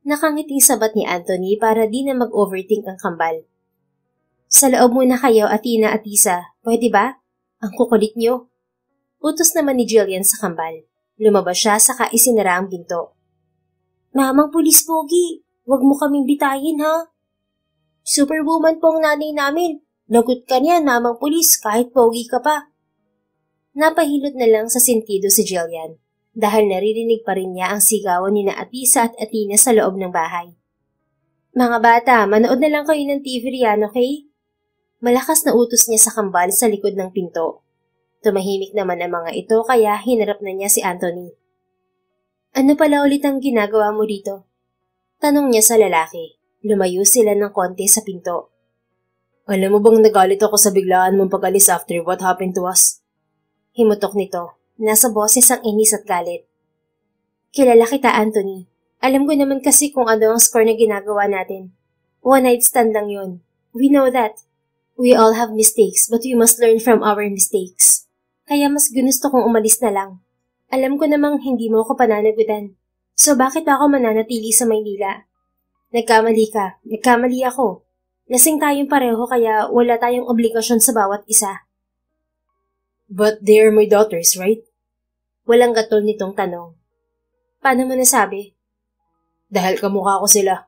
Nakangiting sabat ni Anthony para di na mag-overthink ang kambal. Sa loob muna kayo, Athena at Tisa. Pwede ba? Ang kukulit niyo. Utos naman ni Jillian sa kambal. Lumabas siya saka isinara ang pinto. Mamang pulis pogi, wag mo kaming bitayin ha. Superwoman po ang nanay namin. Lagot ka niyan, mamang pulis, kahit pogi ka pa. Napahilot na lang sa sentido si Jillian dahil naririnig pa rin niya ang sigawan ni na Atisa at Athena sa loob ng bahay. Mga bata, manood na lang kayo ng TV riyan, okay? Malakas na utos niya sa kambal sa likod ng pinto. Tumahimik naman ang mga ito kaya hinarap na niya si Anthony. Ano pala ulit ang ginagawa mo dito? Tanong niya sa lalaki. Lumayo sila ng konti sa pinto. Alam mo bang nagalit ako sa biglaan mong pag-alis after what happened to us? Himutok nito. Nasa boses ang inis at galit. Kilala kita, Anthony. Alam ko naman kasi kung ano ang score na ginagawa natin. One night stand lang yun. We know that. We all have mistakes but we must learn from our mistakes. Kaya mas gusto kong umalis na lang. Alam ko namang hindi mo ako pananagutan. So bakit ako mananatili sa Maynila? Nagkamali ka. Nagkamali ako. Lasing tayong pareho kaya wala tayong obligasyon sa bawat isa. But they're my daughters, right? Walang gatol nitong tanong. Paano mo nasabi? Dahil kamukha ko sila.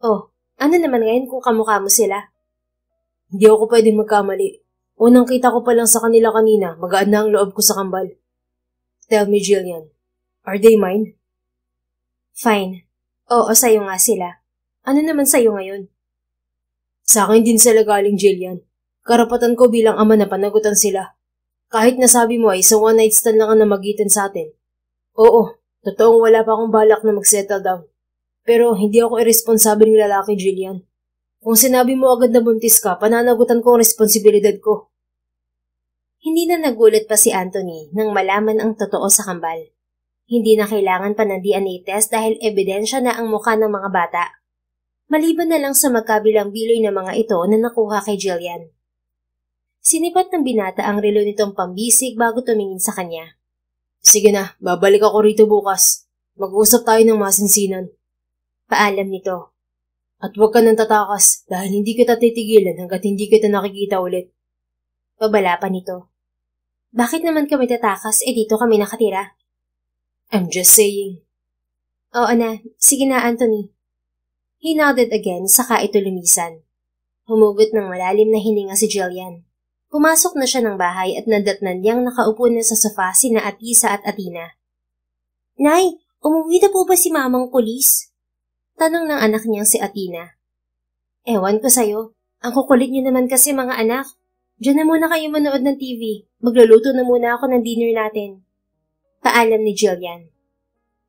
Oh, ano naman ngayon kung kamukha mo sila? Hindi ako pwedeng magkamali. Unang kita ko pa lang sa kanila kanina, magaan na ang loob ko sa kambal. Tell me, Jillian, are they mine? Fine. Oo, sa'yo nga sila. Ano naman sa'yo ngayon? Sa akin din sila galing, Jillian. Karapatan ko bilang ama na panagutan sila. Kahit nasabi mo ay sa one night stand lang ang namagitan sa atin. Oo, totoong wala pa akong balak na mag-settle down. Pero hindi ako irresponsableng lalaki, Jillian. Kung sinabi mo agad na buntis ka, pananagutan ko ang responsibilidad ko. Hindi na nagulat pa si Anthony nang malaman ang totoo sa kambal. Hindi na kailangan pa ng DNA test dahil ebidensya na ang mukha ng mga bata. Maliban na lang sa magkabilang biloy ng mga ito na nakuha kay Jillian. Sinipat ng binata ang relo nitong pambisig bago tumingin sa kanya. Sige na, babalik ako rito bukas. Mag-uusap tayo ng masinsinan. Paalam nito. At huwag ka nang tatakas dahil hindi kita titigilan hanggat hindi kita nakikita ulit. Pabala pa nito. Bakit naman kami tatakas dito kami nakatira? I'm just saying. Oo na, sige na Anthony. He nodded again saka ito lumisan. Humugot ng malalim na hininga si Jillian. Pumasok na siya ng bahay at nadatnan niyang nakaupo na sa sofa sina Atisa at Athena. Nay, umuwi na po ba si mamang pulis? Tanong ng anak niyang si Athena. Ewan ko sa'yo. Ang kukulit niyo naman kasi mga anak. Diyan na muna kayo manood ng TV. Magluluto na muna ako ng dinner natin. Paalam ni Jillian.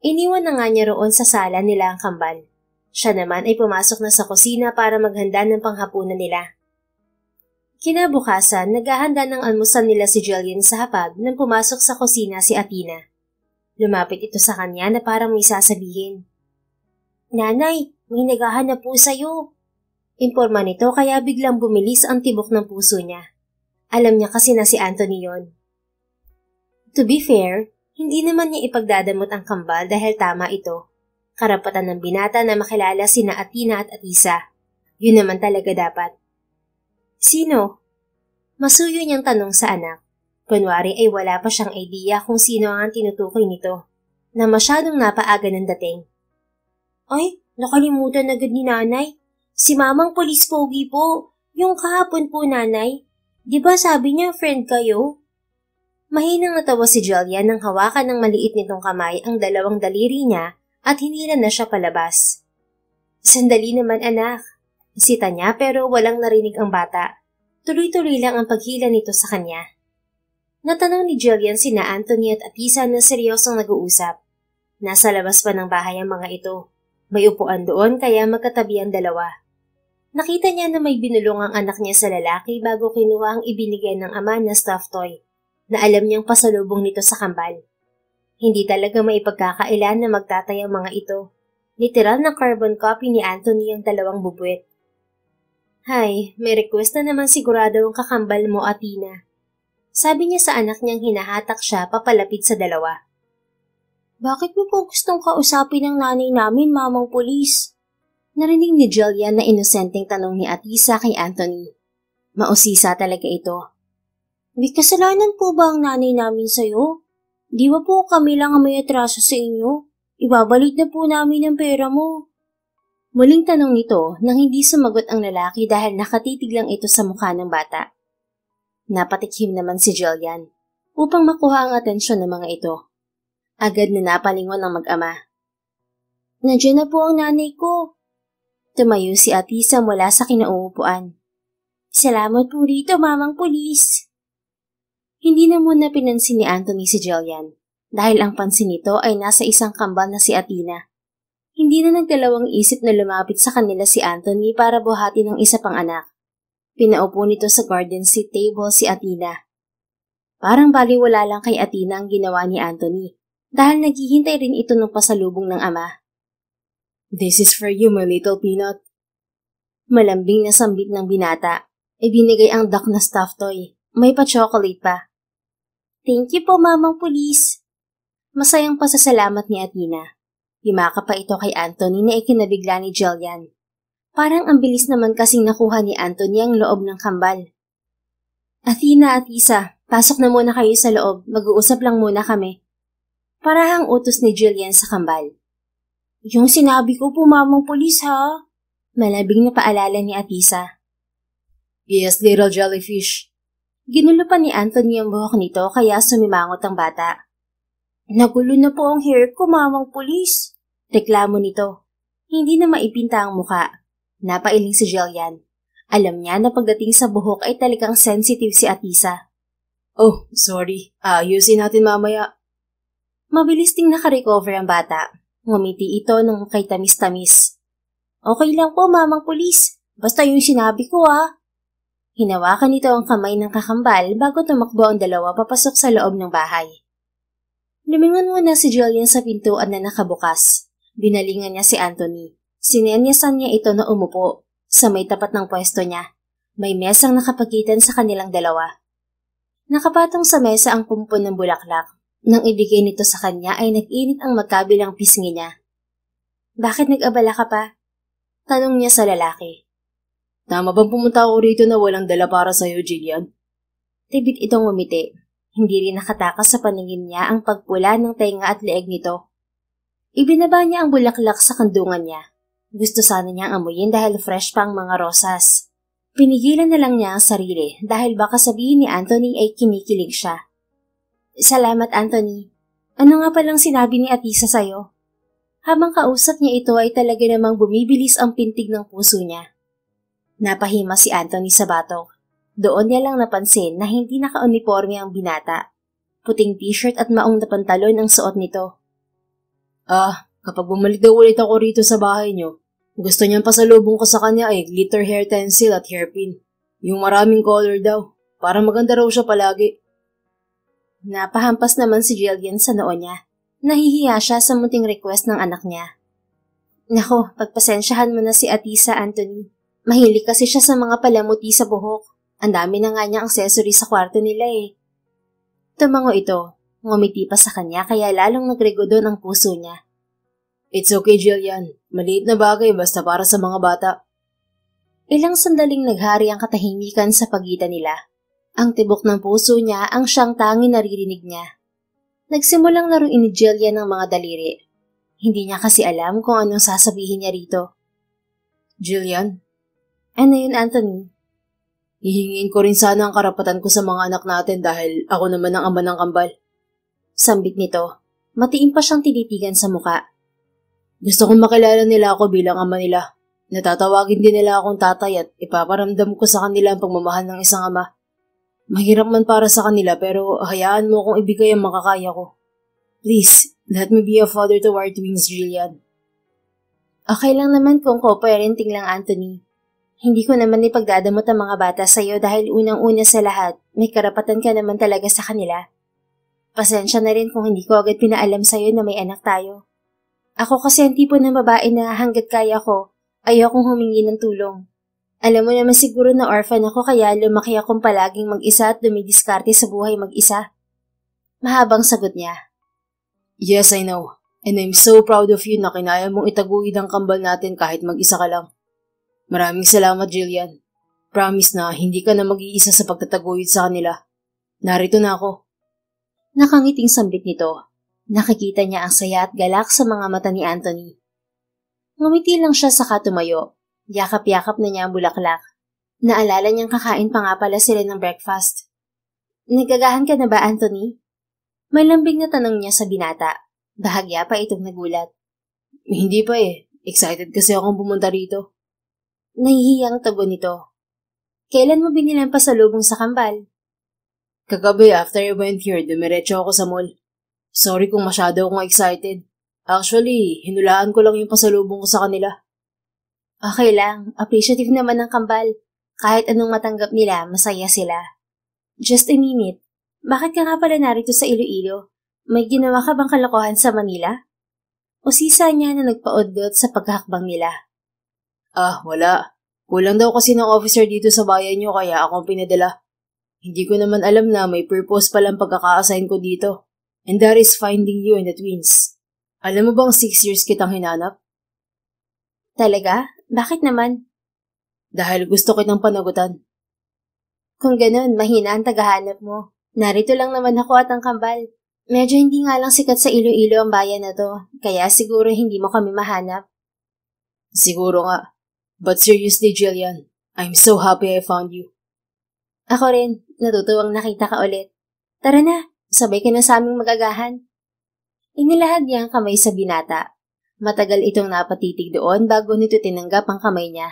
Iniwan na nga niya roon sa sala nila ang kambal. Siya naman ay pumasok na sa kusina para maghanda ng panghapunan nila. Kinabukasan, naghahanda ng almusal nila si Jillian sa hapag nang pumasok sa kusina si Athena. Lumapit ito sa kanya na parang may sasabihin. Nanay, may naghahanap po sa'yo. Imporma nito kaya biglang bumilis ang tibok ng puso niya. Alam niya kasi na si Anthony yon. To be fair, hindi naman niya ipagdadamot ang kambal dahil tama ito. Karapatan ng binata na makilala sina Athena at Atisa. Yun naman talaga dapat. Sino? Masuyo niyang tanong sa anak. Kunwari ay wala pa siyang idea kung sino ang tinutukoy nito, na masyadong napaaga ng dating. Ay, nakalimutan agad ni nanay. Si mamang pulis pogi po, yung kahapon po nanay. Di ba sabi niya friend kayo? Mahinang natawa si Jillian nang hawakan ng maliit nitong kamay ang dalawang daliri niya at hinila na siya palabas. Sandali naman anak. Sita niya pero walang narinig ang bata. Tuloy-tuloy lang ang paghila nito sa kanya. Natanong ni Jillian sina Anthony at Atisa na seryosong nag-uusap. Nasa labas pa ng bahay ang mga ito. May upuan doon kaya magkatabi ang dalawa. Nakita niya na may binulong ang anak niya sa lalaki bago kinuha ang ibinigay ng ama na stuffed toy na alam niyang pasalubong nito sa kambal. Hindi talaga maipagkakailan na magtatay ang mga ito. Literal na carbon copy ni Anthony ang dalawang bubuet. Hay, may request na naman sigurado ang kakambal mo, Athena. Sabi niya sa anak niyang hinahatak siya papalapit sa dalawa. Bakit mo po gustong kausapin ng nanay namin, mamang pulis? Narinig ni Jillian na inosenteng tanong ni Atisa kay Anthony. Mausisa talaga ito. May kasalanan po ba ang nanay namin sa'yo? Di ba po kami lang ang may atraso sa inyo? Ibabalik na po namin ang pera mo. Muling tanong nito nang hindi sumagot ang lalaki dahil nakatitig lang ito sa mukha ng bata. Napatikhim naman si Jillian upang makuha ang atensyon ng mga ito. Agad na napalingon ang mag-ama. Nandiyan na po ang nanay ko. Tumayo si Atisa mula sa kinauupuan. Salamat po rito, mamang pulis. Hindi na muna pinansin ni Anthony si Jillian dahil ang pansin nito ay nasa isang kambal na si Athena. Hindi na nagdalawang isip na lumapit sa kanila si Anthony para buhatin ang isa pang anak. Pinaupo nito sa garden seat table si Athena. Parang baliwala lang kay Athena ang ginawa ni Anthony dahil naghihintay rin ito ng pasalubong ng ama. This is for you, my little peanut. Malambing na sambit ng binata. Ibinigay ang duck na stuffed toy. May pa-chocolate pa. Thank you po, mamang pulis. Masayang pasasalamat ni Athena. Himaka pa ito kay Anthony na ikinabigla ni Jillian. Parang ang bilis naman kasing nakuha ni Anthony ang loob ng kambal. Athena at Isa, pasok na muna kayo sa loob. Mag-uusap lang muna kami. Parahang utos ni Jillian sa kambal. Yung sinabi ko po, mamang pulis, ha? Malabing na paalala ni Atisa. Yes, little jellyfish. Ginulo pa ni Anthony ang buhok nito kaya sumimangot ang bata. Nagulo na po ang hair ko, mamang pulis. Reklamo nito. Hindi na maipinta ang muka. Napailing si Jillian. Alam niya na pagdating sa buhok ay talagang sensitive si Atisa. Oh, sorry. Ayusin natin mamaya. Mabilis ding nakarecover ang bata. Ngumiti ito ng kay tamis-tamis. Okay lang po, mamang pulis. Basta yung sinabi ko, Hinawakan nito ang kamay ng kakambal bago tumakbo ang dalawa papasok sa loob ng bahay. Lumingon muna si Jillian sa pintuan na nakabukas. Binalingan niya si Anthony. Sinenyasan niya ito na umupo sa may tapat ng pwesto niya. May mesang nakapagitan sa kanilang dalawa. Nakapatong sa mesa ang pumpon ng bulaklak. Nang ibigay nito sa kanya ay nag-init ang magkabilang pisngi niya. Bakit nag-abala ka pa? Tanong niya sa lalaki. Tama bang pumunta ako rito na walang dala para sa'yo, Jillian? Tibit itong umiti. Hindi rin nakatakas sa paningin niya ang pagpula ng tainga at leeg nito. Ibinaba niya ang bulaklak sa kandungan niya. Gusto sana niyang amuyin dahil fresh pa ang mga rosas. Pinigilan na lang niya ang sarili dahil baka sabihin ni Anthony ay kinikilig siya. Salamat, Anthony. Ano nga palang sinabi ni Atisa sa'yo? Habang kausap niya ito ay talaga namang bumibilis ang pintig ng puso niya. Napahima si Anthony sa batok. Doon niya lang napansin na hindi naka-uniforme ang binata. Puting t-shirt at maong na pantalon ang suot nito. Kapag bumalik daw ulit ako rito sa bahay niyo, gusto niyang pasalubong ko sa kanya ay glitter hair stencil at hairpin. Yung maraming color daw, para maganda raw siya palagi. Napahampas naman si Jillian sa noo niya. Nahihiya siya sa munting request ng anak niya. Nako, pagpasensyahan mo na si Atisa, Anthony. Mahilig kasi siya sa mga palamuti sa buhok. Ang dami na nga niya accessory sa kwarto nila Tumango ito. Ngumiti pa sa kanya kaya lalong nagregodo ang puso niya. It's okay, Jillian. Maliit na bagay basta para sa mga bata. Ilang sandaling naghari ang katahimikan sa pagitan nila. Ang tibok ng puso niya ang siyang tanging naririnig niya. Nagsimulang laruin ni Jillian ng mga daliri. Hindi niya kasi alam kung anong sasabihin niya rito. Jillian? Ano yun, Anthony? Hihingin ko rin sana ang karapatan ko sa mga anak natin dahil ako naman ang ama ng kambal. Sambit nito. Matiin pa siyang tinitigan sa muka. Gusto kong makilala nila ako bilang ama nila. Natatawagin din nila akong tatay at ipaparamdam ko sa kanila ang pagmamahal ng isang ama. Mahirap man para sa kanila pero hayaan mo kung ibigay ang makakaya ko. Please, let me be a father to our twins, Jillian. Okay lang naman kung co-parenting lang, Anthony. Hindi ko naman ipagdadamot ang mga bata sa'yo dahil unang-una sa lahat, may karapatan ka naman talaga sa kanila. Pasensya na rin kung hindi ko agad pinaalam sa'yo na may anak tayo. Ako kasi ang tipo ng babae na hanggat kaya ko, ayokong humingi ng tulong. Alam mo naman siguro na orphan ako kaya lumaki akong palaging mag-isa at dumidiskarte sa buhay mag-isa. Mahabang sagot niya. Yes, I know. And I'm so proud of you na kinaya mong itaguyod ang kambal natin kahit mag-isa ka lang. Maraming salamat, Jillian. Promise na hindi ka na mag-iisa sa pagtataguyod sa kanila. Narito na ako. Nakangiting sambit nito. Nakikita niya ang saya at galak sa mga mata ni Anthony. Ngumiti lang siya saka tumayo. Yakap-yakap na niya ang bulaklak. Naalala niyang kakain pa nga pala sila ng breakfast. Nagagahan ka na ba, Anthony? May lambing na tanong niya sa binata. Bahagya pa itong nagulat. Hindi pa eh. Excited kasi akong pumunta rito. Nahihiyang tugon nito. Kailan mo binilang pasalubong sa kambal? Kagabi after I went here, dumiretso ako sa mall. Sorry kung masyado akong excited. Actually, hinulaan ko lang yung pasalubong ko sa kanila. Okay lang. Appreciative naman ng kambal. Kahit anong matanggap nila, masaya sila. Just a minute. Bakit ka nga pala narito sa Iloilo? May ginawa ka bang kalokohan sa Manila? O sisa niya na nagpaudlot sa paghakbang nila? Wala. Kulang daw kasi ng officer dito sa bayan nyo kaya akong pinadala. Hindi ko naman alam na may purpose palang pagkaka-assign ko dito. And that is finding you and the twins. Alam mo bang 6 years kitang hinanap? Talaga? Bakit naman? Dahil gusto kitang panagutan. Kung ganun, mahina ang tagahanap mo. Narito lang naman ako at ang kambal. Medyo hindi nga lang sikat sa Iloilo ang bayan na to, kaya siguro hindi mo kami mahanap. Siguro nga. But seriously, Jillian, I'm so happy I found you. Ako rin, natutuwang nakita ka ulit. Tara na, sabay ka na sa aming magagahan. Inilahad niya ang kamay sa binata. Matagal itong napatitig doon bago nito tinanggap ang kamay niya.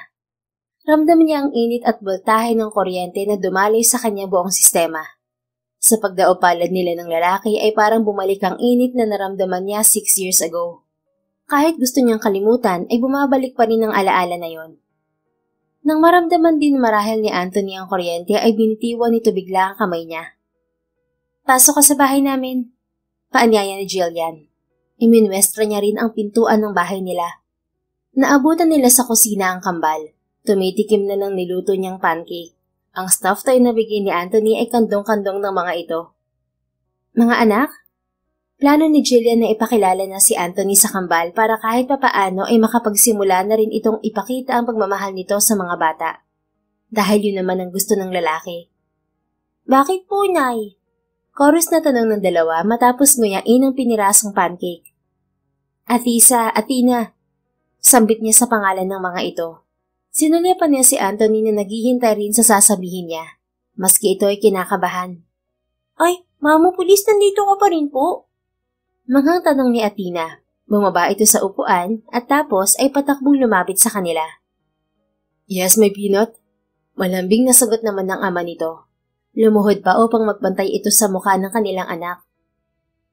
Ramdam niya ang init at voltahe ng kuryente na dumaloy sa kanya buong sistema. Sa pagdaupalad nila ng lalaki ay parang bumalik ang init na naramdaman niya 6 years ago. Kahit gusto niyang kalimutan ay bumabalik pa rin ang alaala na yon. Nang maramdaman din marahil ni Anthony ang kuryente ay binitiwan nito bigla ang kamay niya. Pasok ka sa bahay namin. Paanyaya ni Jillian. Iminwestra niya rin ang pintuan ng bahay nila. Naabutan nila sa kusina ang kambal. Tumitikim na ng niluto niyang pancake. Ang stuffed toy na bigay ni Anthony ay kandong-kandong ng mga ito. Mga anak? Plano ni Jillian na ipakilala na si Anthony sa kambal para kahit papaano ay makapagsimula na rin itong ipakita ang pagmamahal nito sa mga bata. Dahil yun naman ang gusto ng lalaki. Bakit po, Nay? Chorus na tanong ng dalawa matapos nguyain ang pinirasong pancake. Atisa, Atina. Sambit niya sa pangalan ng mga ito. Sinulipan niya si Anthony na naghihintay rin sa sasabihin niya, maski ito ay kinakabahan. Ay, Mamo Pulis, nandito ka pa rin po? Manghang tanong ni Atina. Bumaba ito sa upuan at tapos ay patakbong lumapit sa kanila. Yes, my peanut. Malambing na sagot naman ng ama nito. Lumuhod pa upang magbantay ito sa mukha ng kanilang anak.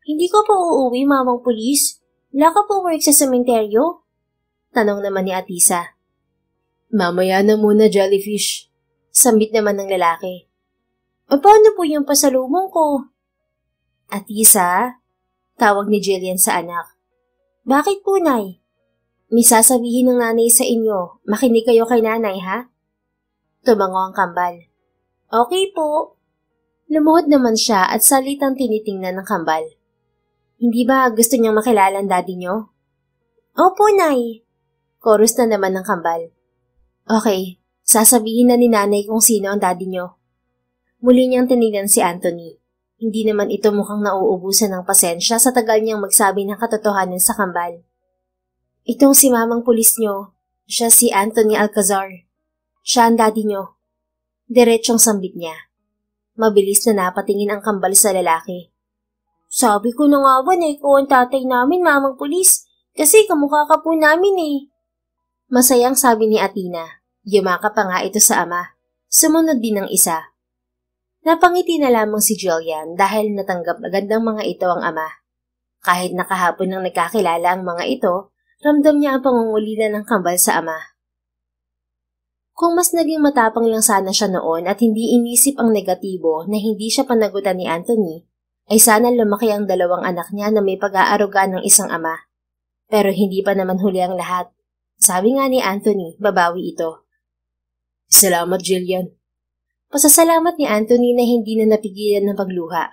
Hindi ka pa uuwi, Mamang Pulis? Wala ka po work sa sementeryo? Tanong naman ni Atisa. Mamaya na muna, jellyfish. Sambit naman ng lalaki. Paano po yung pasalubong ko? Atisa? Tawag ni Jillian sa anak. Bakit po, Nay? May sasabihin ng nanay sa inyo. Makinig kayo kay nanay, ha? Tumango ang kambal. Okay po. Lumuhod naman siya at salitang tinitingnan ng kambal. Hindi ba gusto niyang makilala ang daddy niyo? Opo, Nay. Chorus na naman ng kambal. Okay, sasabihin na ni nanay kung sino ang daddy niyo. Muli niyang tinignan si Anthony. Hindi naman ito mukhang nauubusan ng pasensya sa tagal niyang magsabi ng katotohanan sa kambal. Itong si Mamang Pulis niyo, siya si Anthony Alcazar. Siya ang daddy niyo. Diretsong sambit niya. Mabilis na napatingin ang kambal sa lalaki. Sabi ko na nga ba na ikaw ang tatay namin, Mamang Pulis, kasi kamukha ka po namin eh. Masayang sabi ni Atina. Yumaka pa nga ito sa ama. Sumunod din ng isa. Napangiti na lamang si Jillian dahil natanggap agad ng mga ito ang ama. Kahit nakahapon nang nagkakilala ang mga ito, ramdam niya ang pangungulila ng kambal sa ama. Kung mas naging matapang lang sana siya noon at hindi inisip ang negatibo na hindi siya panagutan ni Anthony, ay sana lumaki ang dalawang anak niya na may pag-aaruga ng isang ama. Pero hindi pa naman huli ang lahat. Sabi nga ni Anthony, babawi ito. Salamat, Jillian. Pasasalamat ni Anthony na hindi na napigilan ng pagluha.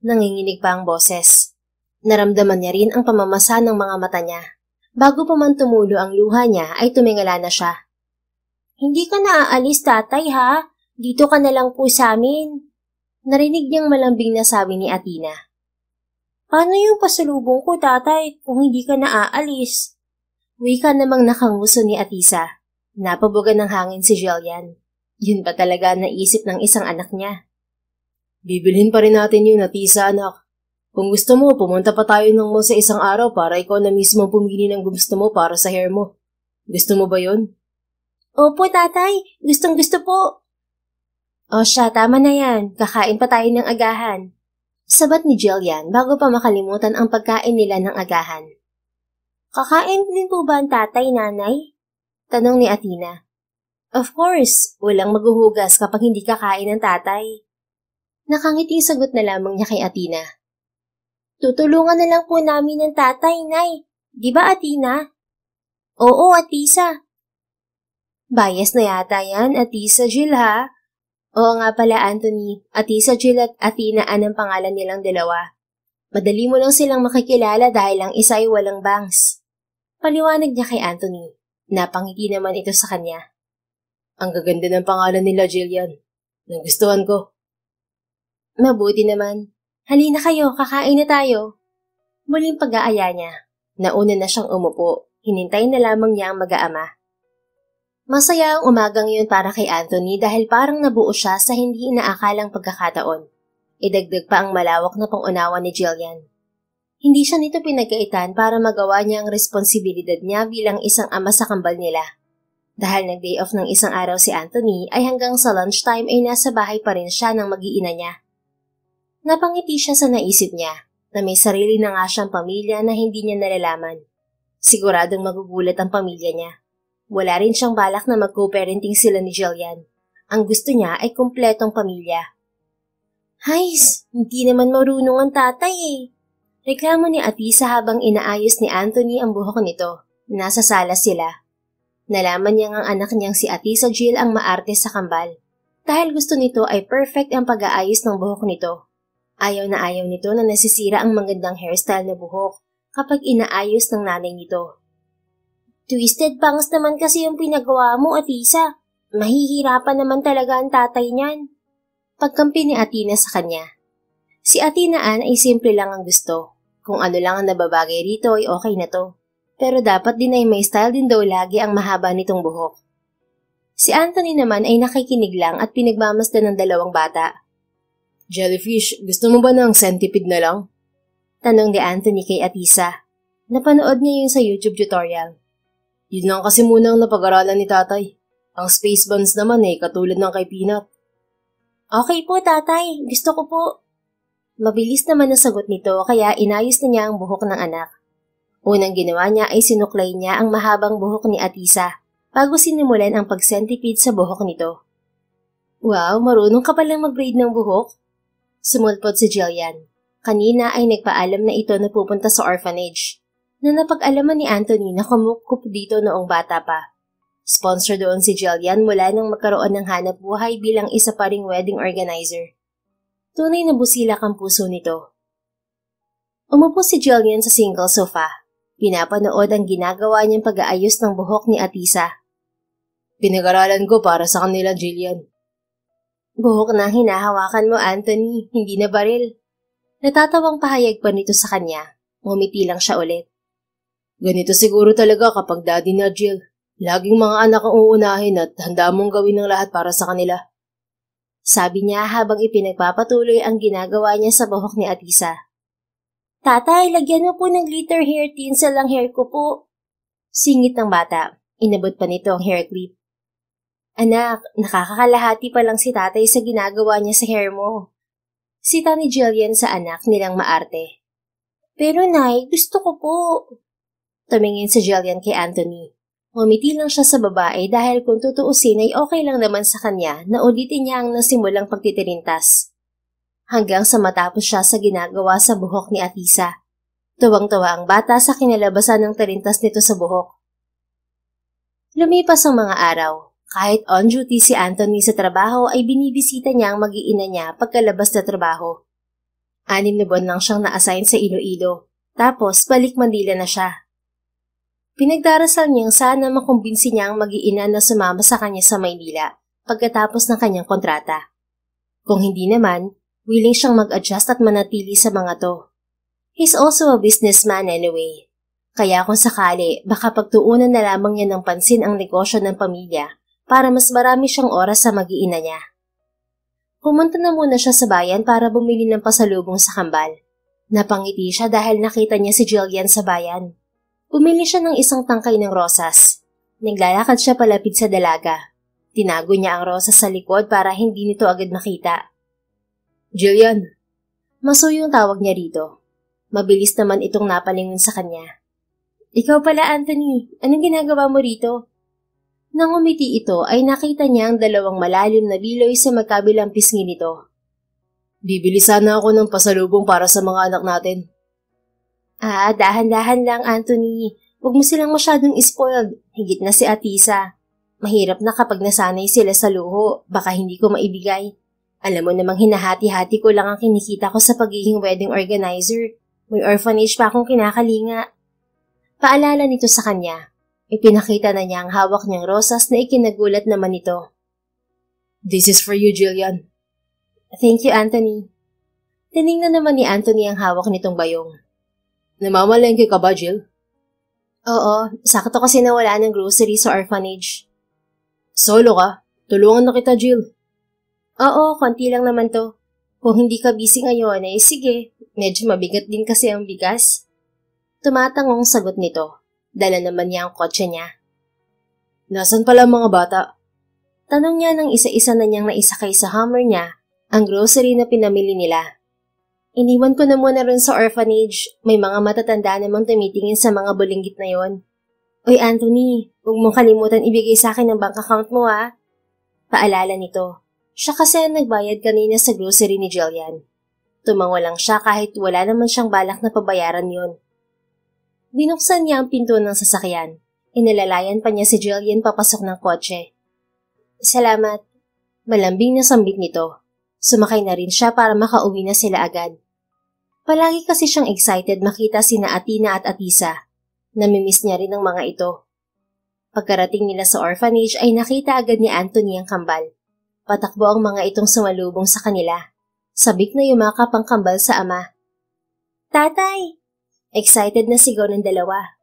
Nanginginig pa ang boses. Naramdaman niya rin ang pamamasa ng mga mata niya. Bago pa man tumulo ang luha niya ay tumingala na siya. Hindi ka na aalis, tatay, ha? Dito ka na lang po sa amin. Narinig niyang malambing na sabi ni Athena. Paano yung pasalubong ko, tatay, kung hindi ka na aalis? Wika namang nakanguso ni Atisa. Napabugan ng hangin si Jillian. Yun pa talaga naisip ng isang anak niya. Bibilhin pa rin natin yun, Atisa, anak. Kung gusto mo, pumunta pa tayo ng mall sa isang araw para ikaw na mismo pumili ng gusto mo para sa hair mo. Gusto mo ba yun? Opo, tatay. Gustong gusto po. O siya, tama na yan. Kakain pa tayo ng agahan. Sabat ni Jillian bago pa makalimutan ang pagkain nila ng agahan. Kakain din po ba ang tatay, nanay? Tanong ni Athena. Of course, walang maghuhugas kapag hindi kakain ng tatay. Nakangiting sagot na lamang niya kay Athena. Tutulungan na lang po namin ng tatay, nay. Di ba, Athena? Oo, Atisa. Bias na yata yan, Atisa Jill, ha? Oo nga pala, Anthony. Atisa Jill at Athena ang pangalan nilang dalawa. Madali mo lang silang makikilala dahil ang isa ay walang bangs. Paliwanag niya kay Anthony. Napangiti naman ito sa kanya. Ang gaganda ng pangalan nila, Jillian. Nagustuhan ko. Mabuti naman. Halina kayo, kakain na tayo. Muling pag-aaya niya. Nauna na siyang umupo. Hinintay na lamang niya ang mag-aama. Masaya ang umagang yun para kay Anthony dahil parang nabuo siya sa hindi inaakalang pagkakataon. Idagdag pa ang malawak na pangunawa ni Jillian. Hindi siya nito pinagkaitan para magawa niya ang responsibilidad niya bilang isang ama sa kambal nila. Dahil nag-day off ng isang araw si Anthony ay hanggang sa lunchtime ay nasa bahay pa rin siya ng mag-iina niya. Napangiti siya sa naisip niya na may sarili na nga siyang pamilya na hindi niya nalalaman. Siguradong magugulat ang pamilya niya. Wala rin siyang balak na mag-co-parenting sila ni Jillian. Ang gusto niya ay kumpletong pamilya. Hays, hindi naman marunong ang tatay eh. Reklamo ni Atisa habang inaayos ni Anthony ang buhok nito. Nasa sala sila. Nalaman niya ang anak niyang si Atisa Jill ang maarte sa kambal. Dahil gusto nito ay perfect ang pag-aayos ng buhok nito. Ayaw nito na nasisira ang magandang hairstyle na buhok kapag inaayos ng nanay nito. Twisted bangs naman kasi yung pinagawa mo, Atisa. Mahihirapan naman talaga ang tatay niyan. Pagkampi ni Athena sa kanya. Si Athenaan ay simple lang ang gusto. Kung ano lang ang nababagay rito ay okay na to. Pero dapat din ay may style din daw lagi ang mahaba nitong buhok. Si Anthony naman ay nakikinig lang at pinagmamasdan ng dalawang bata. Jellyfish, gusto mo ba ng centipede na lang? Tanong ni Anthony kay Atisa. Napanood niya yun sa YouTube tutorial. Yun lang kasi muna ang napag-aralan ni tatay. Ang space buns naman katulad ng kay Peanut. Okay po, tatay. Gusto ko po. Mabilis naman ang sagot nito kaya inayos na niya ang buhok ng anak. Unang ginawa niya ay sinuklay niya ang mahabang buhok ni Atisa bago sinimulan ang pag-centipede sa buhok nito. Wow, marunong ka palang mag-braid ng buhok? Sumulpot si Jillian. Kanina ay nagpaalam na ito na pupunta sa orphanage. Na napag-alaman ni Anthony na kumukup dito noong bata pa. Sponsor doon si Jillian mula nang magkaroon ng hanap buhay bilang isa pa ring wedding organizer. Tunay na busilak ang puso nito. Umupo si Jillian sa single sofa. Pinapanood ang ginagawa niyang pag-aayos ng buhok ni Atisa. Pinag-aralan ko para sa kanila, Jillian. Buhok na hinahawakan mo, Anthony, hindi na baril. Natatawang pahayag pa nito sa kanya. Ngumiti lang siya ulit. Ganito siguro talaga kapag daddy na Jill. Laging mga anak ang uunahin at handa mong gawin ng lahat para sa kanila. Sabi niya habang ipinagpapatuloy ang ginagawa niya sa buhok ni Atisa. Tatay, lagyan mo po ng glitter hair tinsel ang hair ko po. Singit ng bata. Inabot pa nito ang hair clip. Anak, nakakakalahati pa lang si tatay sa ginagawa niya sa hair mo. Sita ni Jillian sa anak nilang maarte. Pero Nay, gusto ko po. Tumingin si Jillian kay Anthony. Ngumiti lang siya sa babae dahil kung tutuusin ay okay lang naman sa kanya na ulitin niya ang nasimulang pagtitirintas. Hanggang sa matapos siya sa ginagawa sa buhok ni Atisa. Tuwang-tuwa ang bata sa kinalabasan ng tirintas nito sa buhok. Lumipas ang mga araw. Kahit on-duty si Anthony sa trabaho ay binibisita niya ang mag-iina niya pagkalabas na trabaho. 6 na buwan lang siyang na-assign sa Iloilo. Tapos balik Manila na siya. Pinagdarasal niyang sana makumbinsi niya ang mag-iina na sumama sa kanya sa Maynila pagkatapos ng kanyang kontrata. Kung hindi naman, willing siyang mag-adjust at manatili sa mga to. He's also a businessman anyway. Kaya kung sakali, baka pagtuunan na lamang niya ng pansin ang negosyo ng pamilya para mas marami siyang oras sa mag-iina niya. Pumunta na muna siya sa bayan para bumili ng pasalubong sa kambal. Napangiti siya dahil nakita niya si Jillian sa bayan. Bumili siya ng isang tangkay ng rosas. Naglalakad siya palapit sa dalaga. Tinago niya ang rosas sa likod para hindi nito agad makita. Jillian. Maso yung tawag niya rito. Mabilis naman itong napalingon sa kanya. Ikaw pala, Anthony. Anong ginagawa mo rito? Nang umiti ito ay nakita niya ang 2 malalim na biloy sa magkabilang pisngi nito. Bibili sana ako ng pasalubong para sa mga anak natin. Dahan-dahan lang, Anthony. Huwag mo silang masyadong spoiled. Higit na si Atisa. Mahirap na kapag nasanay sila sa luho. Baka hindi ko maibigay. Alam mo namang hinahati-hati ko lang ang kinikita ko sa pagiging wedding organizer. May orphanage pa akong kinakalinga. Paalala nito sa kanya. Ipinakita na niya ang hawak niyang rosas na ikinagulat naman ito. This is for you, Jillian. Thank you, Anthony. Tiningnan naman ni Anthony ang hawak nitong bayong. Namamalengke ka ba, Jill? Oo, sakto kasi nawala ng grocery sa orphanage. Solo ka? Tulungan na kita, Jill. Oo, konti lang naman to. Kung hindi ka busy ngayon, sige. Medyo mabigat din kasi ang bigas. Tumatangong sagot nito. Dala naman niya ang kotse niya. Nasaan pala mga bata? Tanong niya nang isa-isa na niyang naisakay sa Hummer niya ang grocery na pinamili nila. Iniwan ko na muna rin sa orphanage. May mga matatanda namang tumitingin sa mga bulinggit na yon. Uy, Anthony, huwag mong kalimutan ibigay sa akin ang bank account mo, ha? Paalala nito. Siya kasi ang nagbayad kanina sa grocery ni Jillian. Tumango lang siya kahit wala naman siyang balak na pabayaran yon. Binuksan niya ang pinto ng sasakyan. Inalalayan pa niya si Jillian papasok ng kotse. Salamat. Malambing na sambit nito. Sumakay na rin siya para makauwi na sila agad. Palagi kasi siyang excited makita sina Athena at Atisa. Namimiss niya rin ang mga ito. Pagkarating nila sa orphanage ay nakita agad ni Anthony ang kambal. Patakbo ang mga itong sumalubong sa kanila. Sabik na yumakap ang kambal sa ama. Tatay! Excited na sigaw ng dalawa.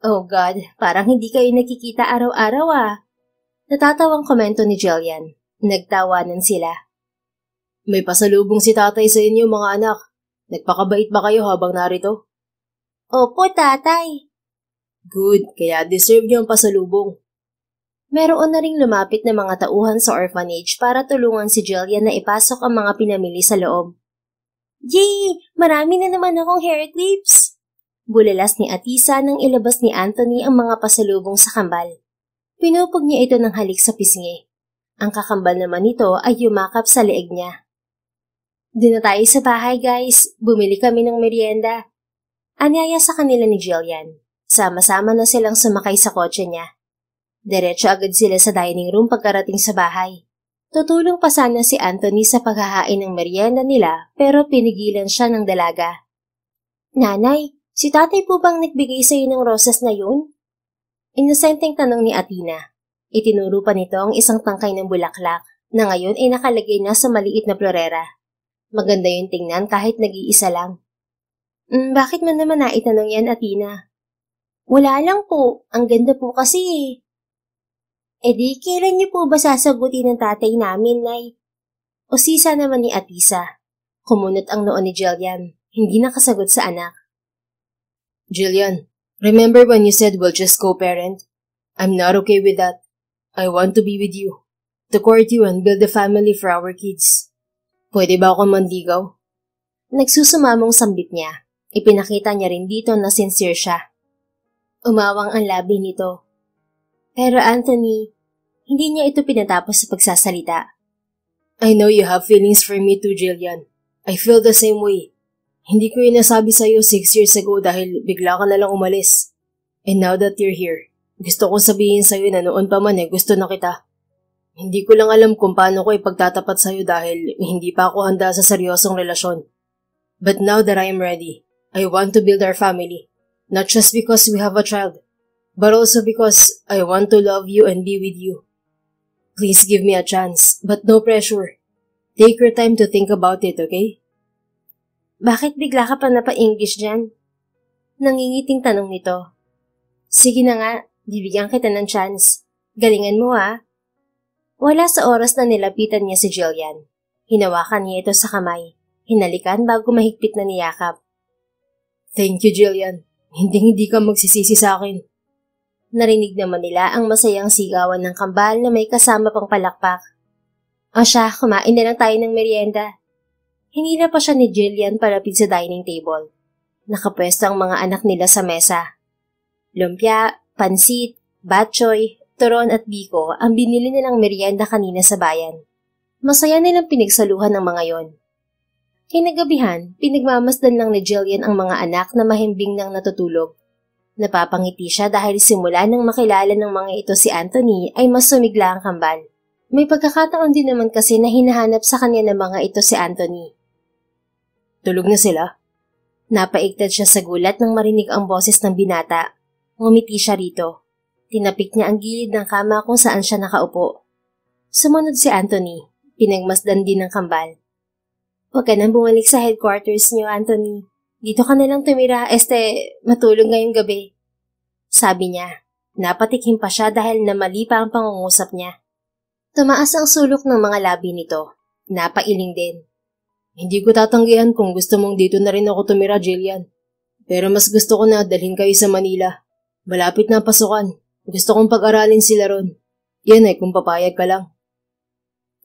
Oh God, parang hindi kayo nakikita araw-araw Natatawang komento ni Jillian. Nagtawanan sila. May pasalubong si tatay sa inyo mga anak. Nagpakabait ba kayo habang narito? Opo, tatay. Good, kaya deserve niyo ang pasalubong. Meron na ring lumapit na mga tauhan sa orphanage para tulungan si Jillian na ipasok ang mga pinamili sa loob. Yay! Marami na naman akong hair clips! Bulalas ni Atisa nang ilabas ni Anthony ang mga pasalubong sa kambal. Pinupog niya ito ng halik sa pisngi. Ang kakambal naman nito ay yumakap sa leeg niya. Doon na tayo sa bahay, guys. Bumili kami ng merienda. Anyaya sa kanila ni Jillian. Sama-sama na silang sumakay sa kotse niya. Diretso agad sila sa dining room pagkarating sa bahay. Tutulong pa sana si Anthony sa paghahain ng merienda nila pero pinigilan siya ng dalaga. Nanay, si tatay po bang nagbigay sa iyo ng rosas na yun? Inosenteng tanong ni Athena. Itinuro pa nito ang isang tangkay ng bulaklak na ngayon ay nakalagay na sa maliit na florera. Maganda yung tingnan kahit nag-iisa lang. Bakit mo naman naitanong yan, Athena? Wala lang po. Ang ganda po kasi di, kailan niyo po ba sasagutin ng tatay namin, Nay? Usisa naman ni Atisa. Kumunot ang noo ni Jillian. Hindi nakasagot sa anak. Jillian, remember when you said we'll just co-parent? I'm not okay with that. I want to be with you. To court you and build a family for our kids. Pwede ba ako manligaw? Nagsusumamong sambit niya. Ipinakita niya rin dito na sincere siya. Umawang ang labi nito. Pero Anthony, hindi niya ito pinatapos sa pagsasalita. I know you have feelings for me too, Jillian. I feel the same way. Hindi ko yung nasabi sa'yo 6 years ago dahil bigla ka na lang umalis. And now that you're here, gusto kong sabihin sa'yo na noon pa man gusto na kita. Hindi ko lang alam kung paano ko ipagtatapat sa'yo dahil hindi pa ako handa sa seryosong relasyon. But now that I am ready, I want to build our family. Not just because we have a child, but also because I want to love you and be with you. Please give me a chance, but no pressure. Take your time to think about it, okay? Bakit bigla ka pa napa-English dyan? Nangingiting tanong nito. Sige na nga, bibigyan kita ng chance. Galingan mo Wala sa oras na nilapitan niya si Jillian. Hinawakan niya ito sa kamay. Hinalikan bago mahigpit na niyakap. Thank you, Jillian. Hindi ka magsisisi sa akin. Narinig naman nila ang masayang sigawan ng kambal na may kasama pang palakpak. O siya, kumain na lang tayo ng merienda. Hinila pa siya ni Jillian palapit sa dining table. Nakapwesto ang mga anak nila sa mesa. Lumpia, pansit, batchoy, turon at biko ang binili nilang merienda kanina sa bayan. Masaya nilang pinagsaluhan ng mga yon. Kinagabihan, pinagmamasdan lang ni Jillian ang mga anak na mahimbing nang natutulog. Napapangiti siya dahil simula nang makilala ng mga ito si Anthony ay mas sumigla ang kambal. May pagkakataon din naman kasi na hinahanap sa kanya ng mga ito si Anthony. Tulog na sila? Napaigtad siya sa gulat nang marinig ang boses ng binata. Ngumiti siya rito. Tinapik niya ang gilid ng kama kung saan siya nakaupo. Sumunod si Anthony. Pinagmasdan din ng kambal. Huwag ka nang bumalik sa headquarters niyo, Anthony. Dito ka na lang tumira, matulog ngayong gabi. Sabi niya. Napatikim pa siya dahil namali pa ang pangungusap niya. Tumaas ang sulok ng mga labi nito. Napailing din. Hindi ko tatanggihan kung gusto mong dito na rin ako tumira, Jillian. Pero mas gusto ko na dalhin kayo sa Manila. Malapit na pasukan. Gusto kong pag-aralin sila ron. Yan kung papayag ka lang.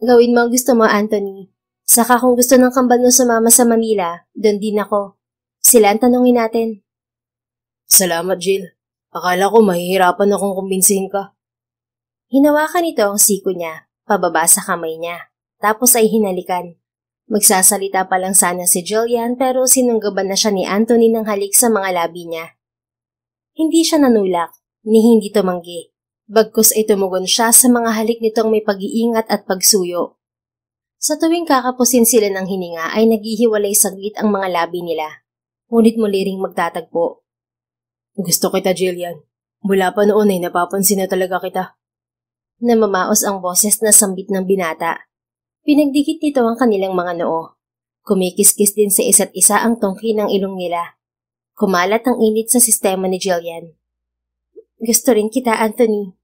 Gawin mo ang gusto mo, Anthony. Saka kung gusto ng kambal mo sumama sa Manila, doon din ako. Sila ang tanungin natin. Salamat, Jill. Akala ko mahihirapan akong kumbinsihin ka. Hinawakan ito ang siko niya, pababa sa kamay niya. Tapos ay hinalikan. Magsasalita pa lang sana si Jillian pero sinunggaban na siya ni Anthony ng halik sa mga labi niya. Hindi siya nanulak. Ni hindi tumanggi. Bagkus ay tumugon siya sa mga halik nitong may pag-iingat at pagsuyo. Sa tuwing kakapusin sila ng hininga ay naghihiwalay saglit ang mga labi nila. Ngunit muli ring magtatagpo. Gusto kita, Jillian. Mula pa noon ay napapansin na talaga kita. Namamaos ang boses na sambit ng binata. Pinagdikit nito ang kanilang mga noo. Kumikiskis din sa isa't isa ang tungki ng ilong nila. Kumalat ang init sa sistema ni Jillian. Gusto rin kita, Anthony.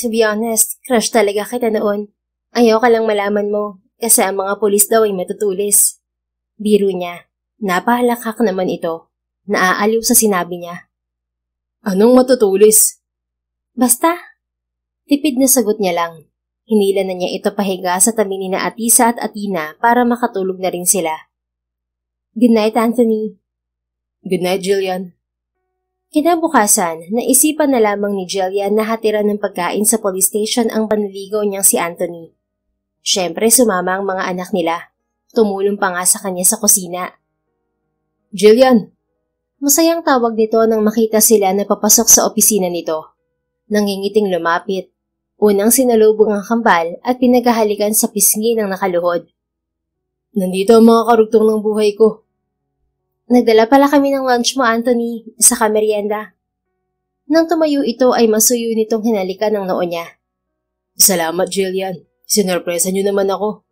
To be honest, crush talaga kita noon. Ayaw ka lang malaman mo, kasi ang mga pulis daw ay matutulis. Biro niya. Napahalakak naman ito. Naaaliw sa sinabi niya. Anong matutulis? Basta. Tipid na sagot niya lang. Hinila na niya ito pahiga sa tabi ni na Atisa at Atina para makatulog na rin sila. Good night, Anthony. Good night, Jillian. Kinabukasan, naisipan na lamang ni Jillian na hatiran ng pagkain sa police station ang panliligaw niyang si Anthony. Siyempre sumama ang mga anak nila. Tumulong pa nga sa kanya sa kusina. Jillian! Masayang tawag nito nang makita sila na papasok sa opisina nito. Nangingiting lumapit. Unang sinalubong ang kambal at pinaghahalikan sa pisngi ng nakaluhod. Nandito ang mga karugtong ng buhay ko. Nagdala pala kami ng lunch mo, Anthony, sa merienda. Nang tumayo ito ay masuyo nitong hinalikan ng noo niya. Salamat, Jillian. Sinurpresa niyo naman ako.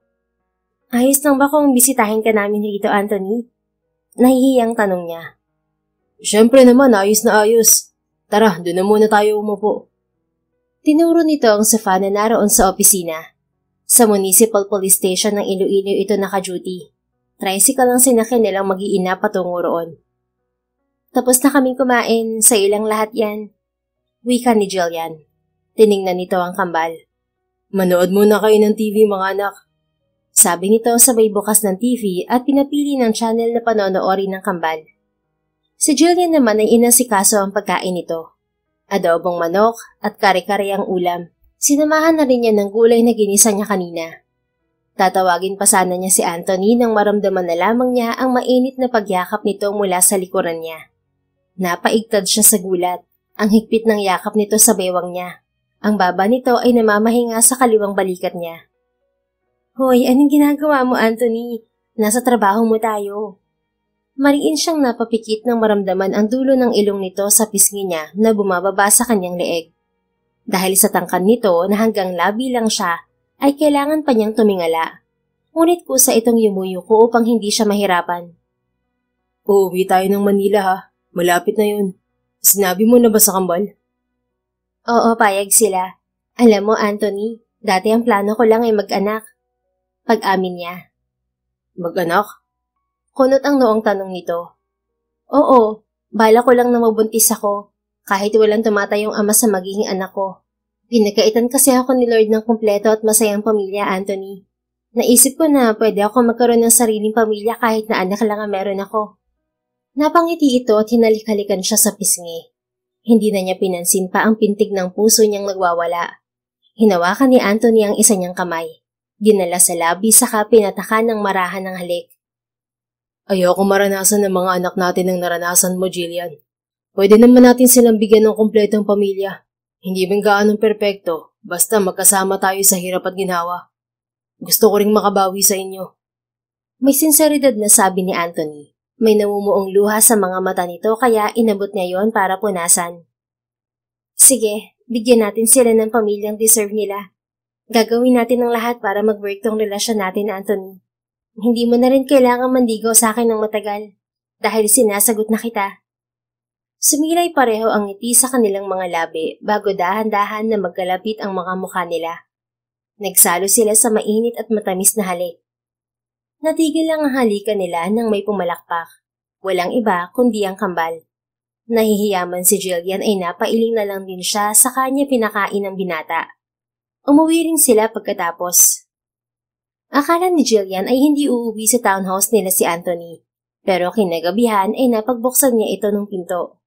Ayos lang ba kung bisitahin ka namin dito, Anthony? Nahihiyang tanong niya. Siyempre naman, ayos na ayos. Tara, doon na muna tayo umupo. Tinuro nito ang sofa na naroon sa opisina. Sa Municipal Police Station ng Iloilo ito naka-duty. Tricycle ang sinakyan nilang mag-iina patungo roon. Tapos na kaming kumain, sa ilang lahat yan. Wika ni Jillian. Tiningnan nito ang kambal. Manood muna kayo ng TV, mga anak. Sabi nito sabay bukas ng TV at pinapili ng channel na panonoorin ng kambal. Si Jillian naman ay inasikaso ang pagkain nito. Adobong manok at kare-kare ang ulam. Sinamahan na rin niya ng gulay na ginisa niya kanina. Tatawagin pa sana niya si Anthony nang maramdaman na lamang niya ang mainit na pagyakap nito mula sa likuran niya. Napaigtad siya sa gulat. Ang higpit ng yakap nito sa bewang niya. Ang baba nito ay namamahinga sa kaliwang balikat niya. Hoy, anong ginagawa mo, Anthony? Nasa trabaho mo tayo. Mariin siyang napapikit nang maramdaman ang dulo ng ilong nito sa pisngi niya na bumababa sa kanyang leeg. Dahil sa tangkan nito na hanggang labi lang siya, ay kailangan pa niyang tumingala. Ngunit kusa itong yumuyuko upang hindi siya mahirapan. Uuwi tayo ng Manila ha. Malapit na yun. Sinabi mo na ba sa kambal? Oo, payag sila. Alam mo, Anthony, dati ang plano ko lang ay mag-anak. Pag-amin niya. Mag-anak? Kunot ang noong tanong nito. Oo, bala ko lang na mabuntis ako, kahit walang tumatayong ama sa magiging anak ko. Pinagkaitan kasi ako ni Lord ng kumpleto at masayang pamilya, Anthony. Naisip ko na pwede ako magkaroon ng sariling pamilya kahit na anak lang ang meron ako. Napangiti ito at hinalik-halikan siya sa pisngi. Hindi na niya pinansin pa ang pintig ng puso niyang nagwawala. Hinawakan ni Anthony ang isa niyang kamay. Ginala sa labi saka pinatakan ng marahan ng halik. Ayoko maranasan ng mga anak natin ang naranasan mo, Jillian. Pwede naman natin silang bigyan ng kumpletong pamilya. Hindi man gaanong perpekto, basta magkasama tayo sa hirap at ginhawa. Gusto ko ring makabawi sa inyo. May sinseridad na sabi ni Anthony. May namumuong luha sa mga mata nito kaya inabot niya yon para punasan. Sige, bigyan natin sila ng pamilyang deserve nila. Gagawin natin ang lahat para mag-work tong relasyon natin, Anthony. Hindi mo na rin kailangan mandigaw sa akin ng matagal dahil sinasagot na kita. Sumilay pareho ang ngiti sa kanilang mga labi bago dahan-dahan na magkalapit ang mga mukha nila. Nagsalo sila sa mainit at matamis na halik. Natigil lang ang halikan nila nang may pumalakpak. Walang iba kundi ang kambal. Nahihiyaman si Jillian ay napailing na lang din siya sa kanya pinakain ng binata. Umuwi rin sila pagkatapos. Akala ni Jillian ay hindi uuwi sa townhouse nila si Anthony. Pero kinagabihan ay napagbuksan niya ito ng pinto.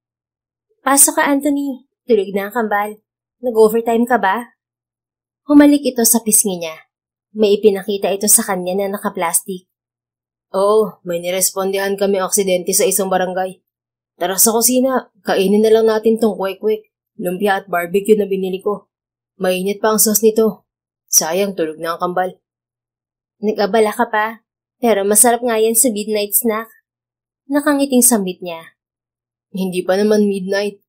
Pasok ka, Anthony. Tulog na ang kambal. Nag-overtime ka ba? Humalik ito sa pisngi niya. May ipinakita ito sa kanya na nakaplastik. Oo, may nirespondihan kami aksidente sa isang barangay. Tara sa kusina, kainin na lang natin tong kwek-kwek, lumpia at barbecue na binili ko. Mainit pa ang sauce nito. Sayang, tulog na ang kambal. Nag-abala ka pa, pero masarap nga yan sa midnight snack. Nakangiting sambit niya. Hindi pa naman midnight.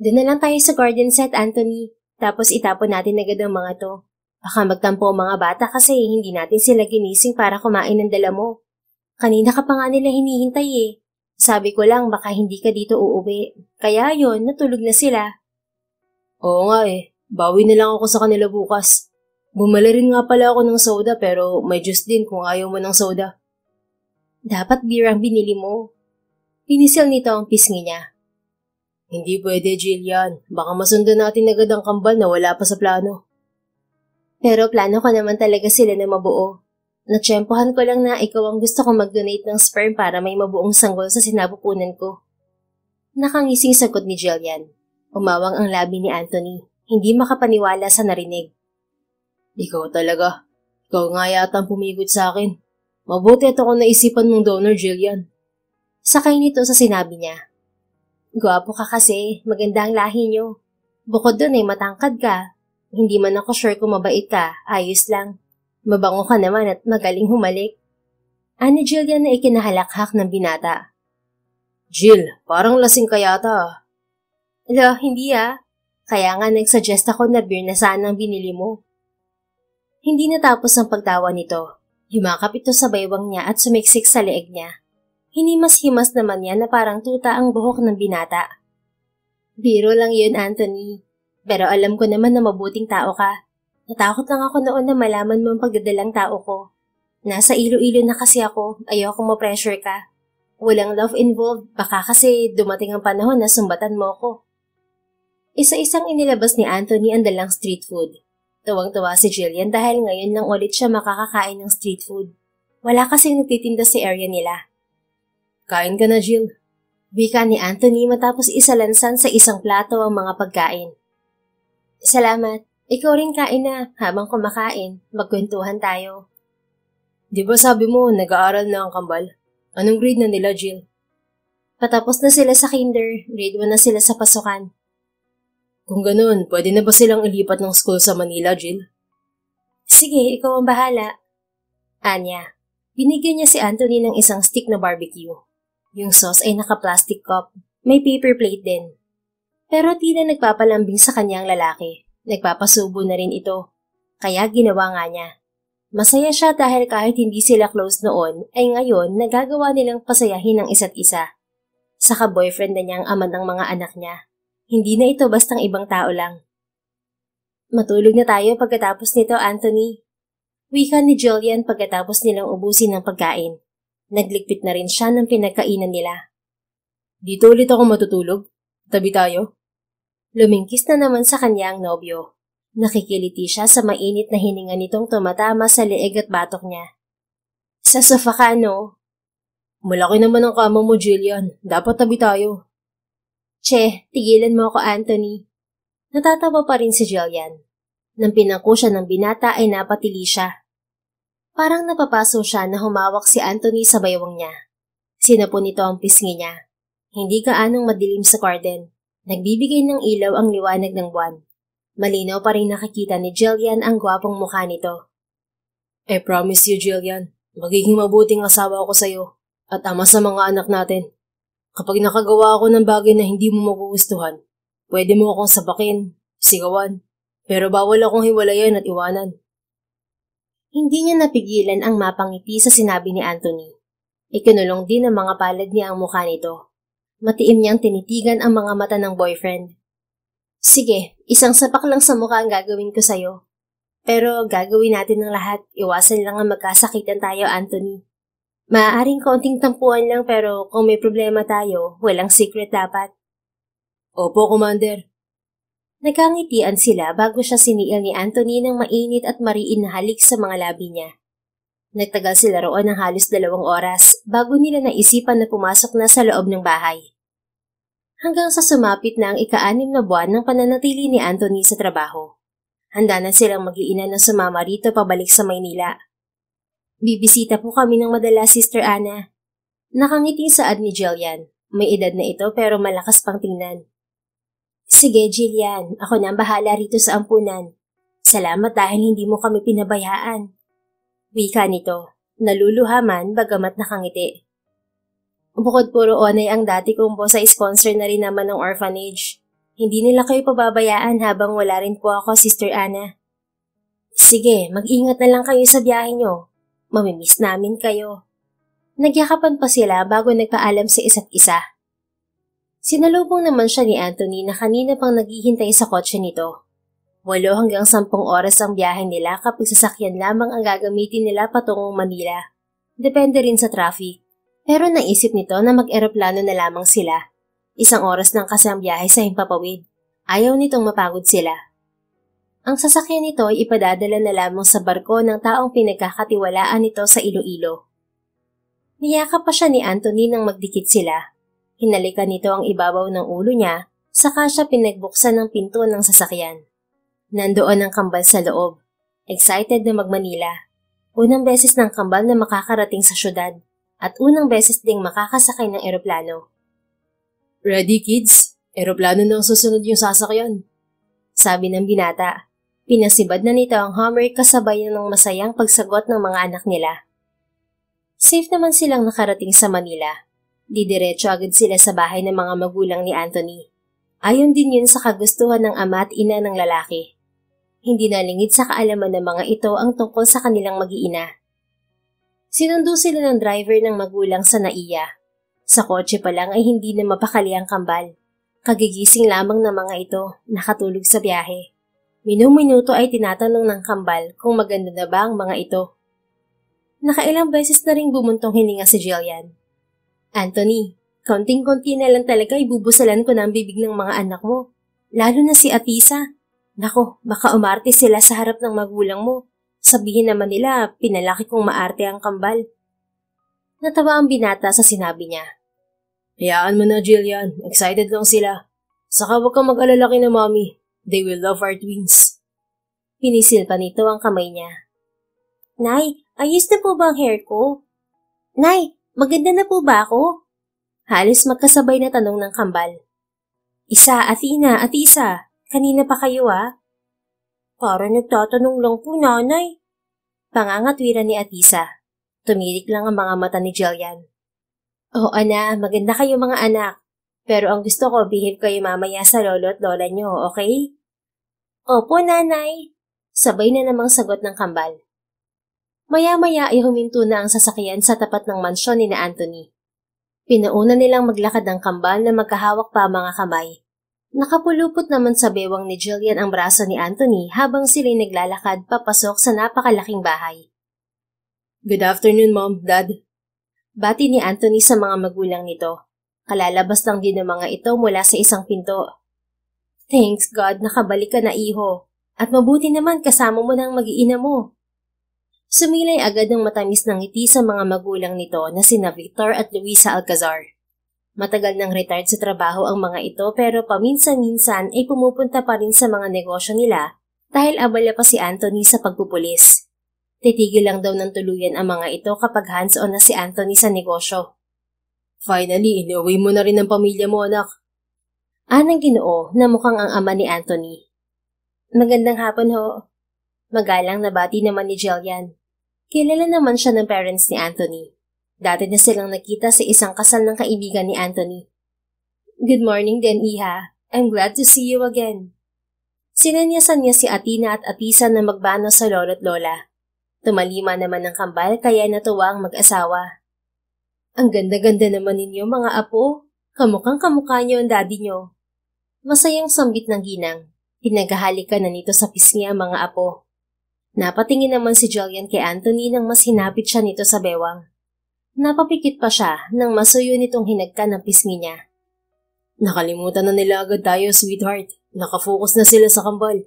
Doon na lang tayo sa garden set, Anthony. Tapos itapon natin agad ang mga to. Baka magtampo ang mga bata kasi hindi natin sila ginising para kumain ng dala mo. Kanina ka pa nga nila hinihintay eh. Sabi ko lang baka hindi ka dito uuwi. Kaya yon, natulog na sila. Oo nga eh. Bawi na lang ako sa kanila bukas. Bumala rin nga pala ako ng soda pero may juice din kung ayaw mo ng soda. Dapat beer ang binili mo. Pinisil nito ang pisngi niya. Hindi pwede, Jillian. Baka masundan natin agad ang kambal na wala pa sa plano. Pero plano ko naman talaga sila na mabuo. Natsyempohan ko lang na ikaw ang gusto kong mag-donate ng sperm para may mabuong sanggol sa sinapupunan ko. Nakangising sagot ni Jillian. Umawang ang labi ni Anthony. Hindi makapaniwala sa narinig. Ikaw talaga. Ikaw nga yata ang pumigot sa akin. Mabuti at ako naisipan mong donor, Jillian. Sakay nito sa sinabi niya. Gwapo ka kasi, maganda ang lahi niyo. Bukod doon ay matangkad ka. Hindi man ako sure kung mabait ka, ayos lang. Mabango ka naman at magaling humalik. Ani Jillian na ikinahalakhak ng binata. Jill, parang lasing ka yata. Lo, hindi ah. Kaya nga nagsuggest ako na beer na sana ang binili mo. Hindi natapos ang pagtawa nito. Yumakap ito sa baywang niya at sumiksik sa leeg niya. Hinimas-himas naman niya na parang tuta ang buhok ng binata. Biro lang yun, Anthony. Pero alam ko naman na mabuting tao ka. Natakot lang ako noon na malaman mo ang pagdadalang tao ko. Nasa ilo-ilo na kasi ako, ayoko ma-pressure ka. Walang love involved, baka kasi dumating ang panahon na sumbatan mo ko. Isa-isang inilabas ni Anthony ang dalang street food. Tuwang-tuwa si Jillian dahil ngayon lang ulit siya makakakain ng street food. Wala kasing nagtitinda sa area nila. Kain ka na, Jill. Wika ni Anthony matapos isalansan sa isang plato ang mga pagkain. Salamat. Ikaw rin kain na. Habang kumakain, magkwentuhan tayo. Di ba sabi mo, nag-aaral na ang kambal? Anong grade na nila, Jill? Patapos na sila sa kinder, grade 1 na sila sa pasukan. Kung ganun, pwede na ba silang ilipat ng school sa Manila, Jill? Sige, ikaw ang bahala. Anya, binigyan niya si Anthony ng isang stick na barbecue. Yung sauce ay naka-plastic cup. May paper plate din. Pero tila nagpapalambing sa kanyang lalaki. Nagpapasubo na rin ito. Kaya ginawa nga niya. Masaya siya dahil kahit hindi sila close noon, ay ngayon nagagawa nilang pasayahin ang isa't isa. Saka boyfriend na niyang ama ng mga anak niya. Hindi na ito bastang ibang tao lang. Matulog na tayo pagkatapos nito, Anthony. Wika ni Jillian pagkatapos nilang ubusin ng pagkain. Nagligpit na rin siya ng pinagkainan nila. Dito ulit ako matutulog? Tabi tayo? Lumingkis na naman sa kanya ang nobyo. Nakikiliti siya sa mainit na hininga nitong tumatama sa leeg at batok niya. Sa sofa ka, no? Malaki naman ang kama mo, Jillian. Dapat tabi tayo. Che, tigilan mo ako, Anthony. Natatawa pa rin si Jillian. Nang pinangko siya ng binata ay napatili siya. Parang napapaso siya na humawak si Anthony sa baywang niya. Sinapon nito ang pisngi niya. Hindi gaanong madilim sa garden. Nagbibigay ng ilaw ang liwanag ng buwan. Malinaw pa rin nakikita ni Jillian ang gwapong mukha nito. I promise you, Jillian, magiging mabuting asawa ako sa'yo at ama sa mga anak natin. Kapag nakagawa ako ng bagay na hindi mo magugustuhan, pwede mo akong sabakin, sigawan, pero bawal akong hiwalayan at iwanan. Hindi niya napigilan ang mapangiti sa sinabi ni Anthony. Ikinulong din ng mga palad niya ang mukha nito. Matiim niyang tinitigan ang mga mata ng boyfriend. Sige, isang sapak lang sa mukha ang gagawin ko sa'yo. Pero gagawin natin ng lahat, iwasan lang ang magkasakitan tayo, Anthony. Maaaring kaunting tampuan lang pero kung may problema tayo, walang secret dapat. Opo, Commander. Nagkangitian sila bago siya siniil ni Anthony ng mainit at mariin na halik sa mga labi niya. Nagtagal sila roon ng halos 2 oras bago nila naisipan na pumasok na sa loob ng bahay. Hanggang sa sumapit na ang ika-6 na buwan ng pananatili ni Anthony sa trabaho. Handa na silang mag-iina na sumama rito pabalik sa Maynila. Bibisita po kami ng madalas, Sister Anna. Nakangiting saad ni Jillian. May edad na ito pero malakas pang tingnan. Sige, Jillian. Ako na ang bahala rito sa ampunan. Salamat dahil hindi mo kami pinabayaan. Wika nito. Naluluha man bagamat nakangiti. Bukod puro onay ang dati kong boss ay sponsor na rin naman ng orphanage. Hindi nila kayo pababayaan habang wala rin po ako, Sister Anna. Sige, mag-ingat na lang kayo sa biyahe nyo. Mamimiss namin kayo. Nagyakapan pa sila bago nagpaalam sa isa't isa. Sinalubong naman siya ni Anthony na kanina pang naghihintay sa kotse nito. 8 hanggang 10 oras ang biyahe nila kapag sasakyan lamang ang gagamitin nila patungong Manila. Depende rin sa traffic. Pero naisip nito na mag-eroplano na lamang sila. 1 oras lang kasi ang biyahe sa Himpapawid. Ayaw nitong mapagod sila. Ang sasakyan nito ay ipadadala na lamang sa barko ng taong pinagkakatiwalaan nito sa Iloilo. Niyakap pa siya ni Anthony nang magdikit sila. Hinalikan nito ang ibabaw ng ulo niya, saka siya pinagbuksan ng pinto ng sasakyan. Nandoon ang kambal sa loob. Excited na mag-Manila. Unang beses ng kambal na makakarating sa syudad at unang beses ding makakasakay ng eroplano. Ready, kids? Eroplano na ang susunod yung sasakyan. Sabi ng binata. Pinasibad na nito ang Hummer kasabay ng masayang pagsagot ng mga anak nila. Safe naman silang nakarating sa Manila. Didiretso agad sila sa bahay ng mga magulang ni Anthony. Ayon din yun sa kagustuhan ng ama at ina ng lalaki. Hindi nalingid sa kaalaman ng mga ito ang tungkol sa kanilang mag-iina. Sinundo sila ng driver ng magulang sa NAIA. Sa kotse pa lang ay hindi na mapakali ang kambal. Kagigising lamang ng mga ito, nakatulog sa biyahe. Minu-minuto ay tinatanong ng kambal kung maganda na ba ang mga ito. Nakailang beses na ring bumuntong hininga si Jillian. Anthony, kaunting-kunti na lang talaga ibubusalan ko na ang bibig ng mga anak mo. Lalo na si Atisa. Nako, baka umarte sila sa harap ng magulang mo. Sabihin naman nila, pinalaki kong maarte ang kambal. Natawa ang binata sa sinabi niya. Hayaan mo na, Jillian. Excited lang sila. Saka huwag kang mag-alala kina Mommy. They will love our twins. Pinisil pa nito ang kamay niya. Nay, ayos na po ba ang hair ko? Nay, maganda na po ba ako? Halos magkasabay na tanong ng kambal. Isa, Athena, at isa. Kanina pa kayo Para nagtatanong lang po, nanay. Pangangatwiran ni Atisa. Tumirik lang ang mga mata ni Jillian. Oo na, maganda kayo mga anak. Pero ang gusto ko, behave kayo mamaya sa lolo at lola nyo, okay? Opo, nanay. Sabay na namang sagot ng kambal. Maya-maya ay huminto na ang sasakyan sa tapat ng mansyon ni na Anthony. Pinuuna nilang maglakad ng kambal na magkahawak pa mga kamay. Nakapulupot naman sa bewang ni Jillian ang braso ni Anthony habang sila'y naglalakad papasok sa napakalaking bahay. Good afternoon, Mom, Dad. Bati ni Anthony sa mga magulang nito. Kalalabas lang din ng mga ito mula sa isang pinto. Thanks God, nakabalik ka na, iho. At mabuti naman kasama mo ng mag-iina mo. Sumilay agad ng matamis ng ngiti sa mga magulang nito na sina Victor at Luisa Alcazar. Matagal nang retired sa trabaho ang mga ito pero paminsan-minsan ay pumupunta pa rin sa mga negosyo nila dahil abala pa si Anthony sa pagpupulis. Titigil lang daw ng tuluyan ang mga ito kapag hands-on na si Anthony sa negosyo. Finally, inuwi mo na rin ang pamilya mo, anak. Anang Ginoo na mukhang ang ama ni Anthony. Magandang hapon ho. Magalang na bati naman ni Jillian. Kilala naman siya ng parents ni Anthony. Dati na silang nakita sa isang kasal ng kaibigan ni Anthony. Good morning din, Iha. I'm glad to see you again. Sinanyasan niya si Athena at Atisa na magbano sa lolo at lola. Tumalima naman ng kambal kaya natuwa ang mag-asawa. Ang ganda-ganda naman ninyo mga apo. Kamukhang kamukha niyo ang daddy niyo. Masayang sambit ng ginang. Pinaghahalikan na nito sa pisngi ang mga apo. Napatingin naman si Jillian kay Anthony nang mas hinapit siya nito sa bewang. Napapikit pa siya nang masuyo nitong hinagka ng pisngi niya. Nakalimutan na nila agad tayo, sweetheart. Nakafocus na sila sa kambal.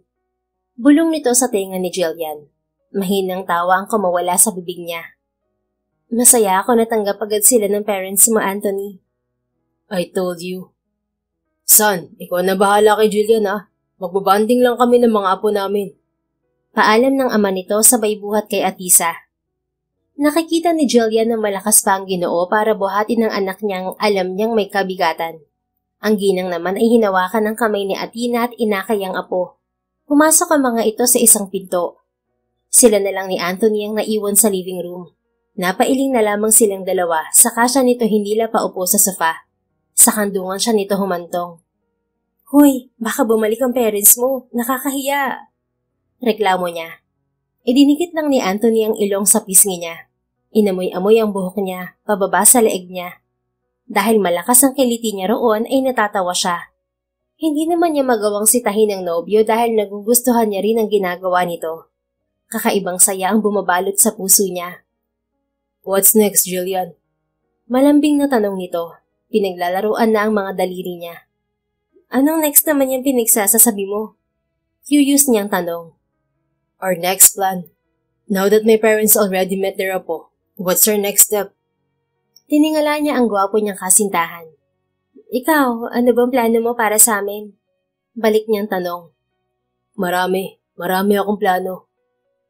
Bulong nito sa tenga ni Jillian. Mahinang tawa ang kumawala sa bibig niya. Masaya ako na tanggap agad sila ng parents mo, Anthony. I told you. Son, ikaw na bahala kay Jillian Magbabanding lang kami ng mga apo namin. Paalam ng ama nito sabay buhat kay Atisa. Nakikita ni Jillian na malakas pa ang Ginoo para buhatin ng anak niyang alam niyang may kabigatan. Ang ginang naman ay hinawakan ng kamay ni Athena at inakay ang apo. Pumasok ang mga ito sa isang pinto. Sila na lang ni Anthony ang naiwan sa living room. Napailing na lamang silang dalawa, saka siya nito hindi la paupo sa sofa. Sa kandungan siya nito humantong. Hoy, baka bumalik ang parents mo. Nakakahiya. Reklamo niya. Idinikit lang ni Anthony ang ilong sa pisngi niya. Inamoy-amoy ang buhok niya, pababa sa leeg niya. Dahil malakas ang kiliti niya roon ay natatawa siya. Hindi naman niya magawang sitahin ng nobyo dahil nagugustuhan niya rin ang ginagawa nito. Kakaibang saya ang bumabalot sa puso niya. What's next, Jillian? Malambing na tanong nito. Pinaglalaruan na ang mga daliri niya. Anong next naman yung pinagsasasabi mo? Curious niyang tanong. Our next plan. Now that my parents already met their apo, what's our next step? Tiningala niya ang gwapo niyang kasintahan. Ikaw, ano bang plano mo para sa amin? Balik niyang tanong. Marami akong plano.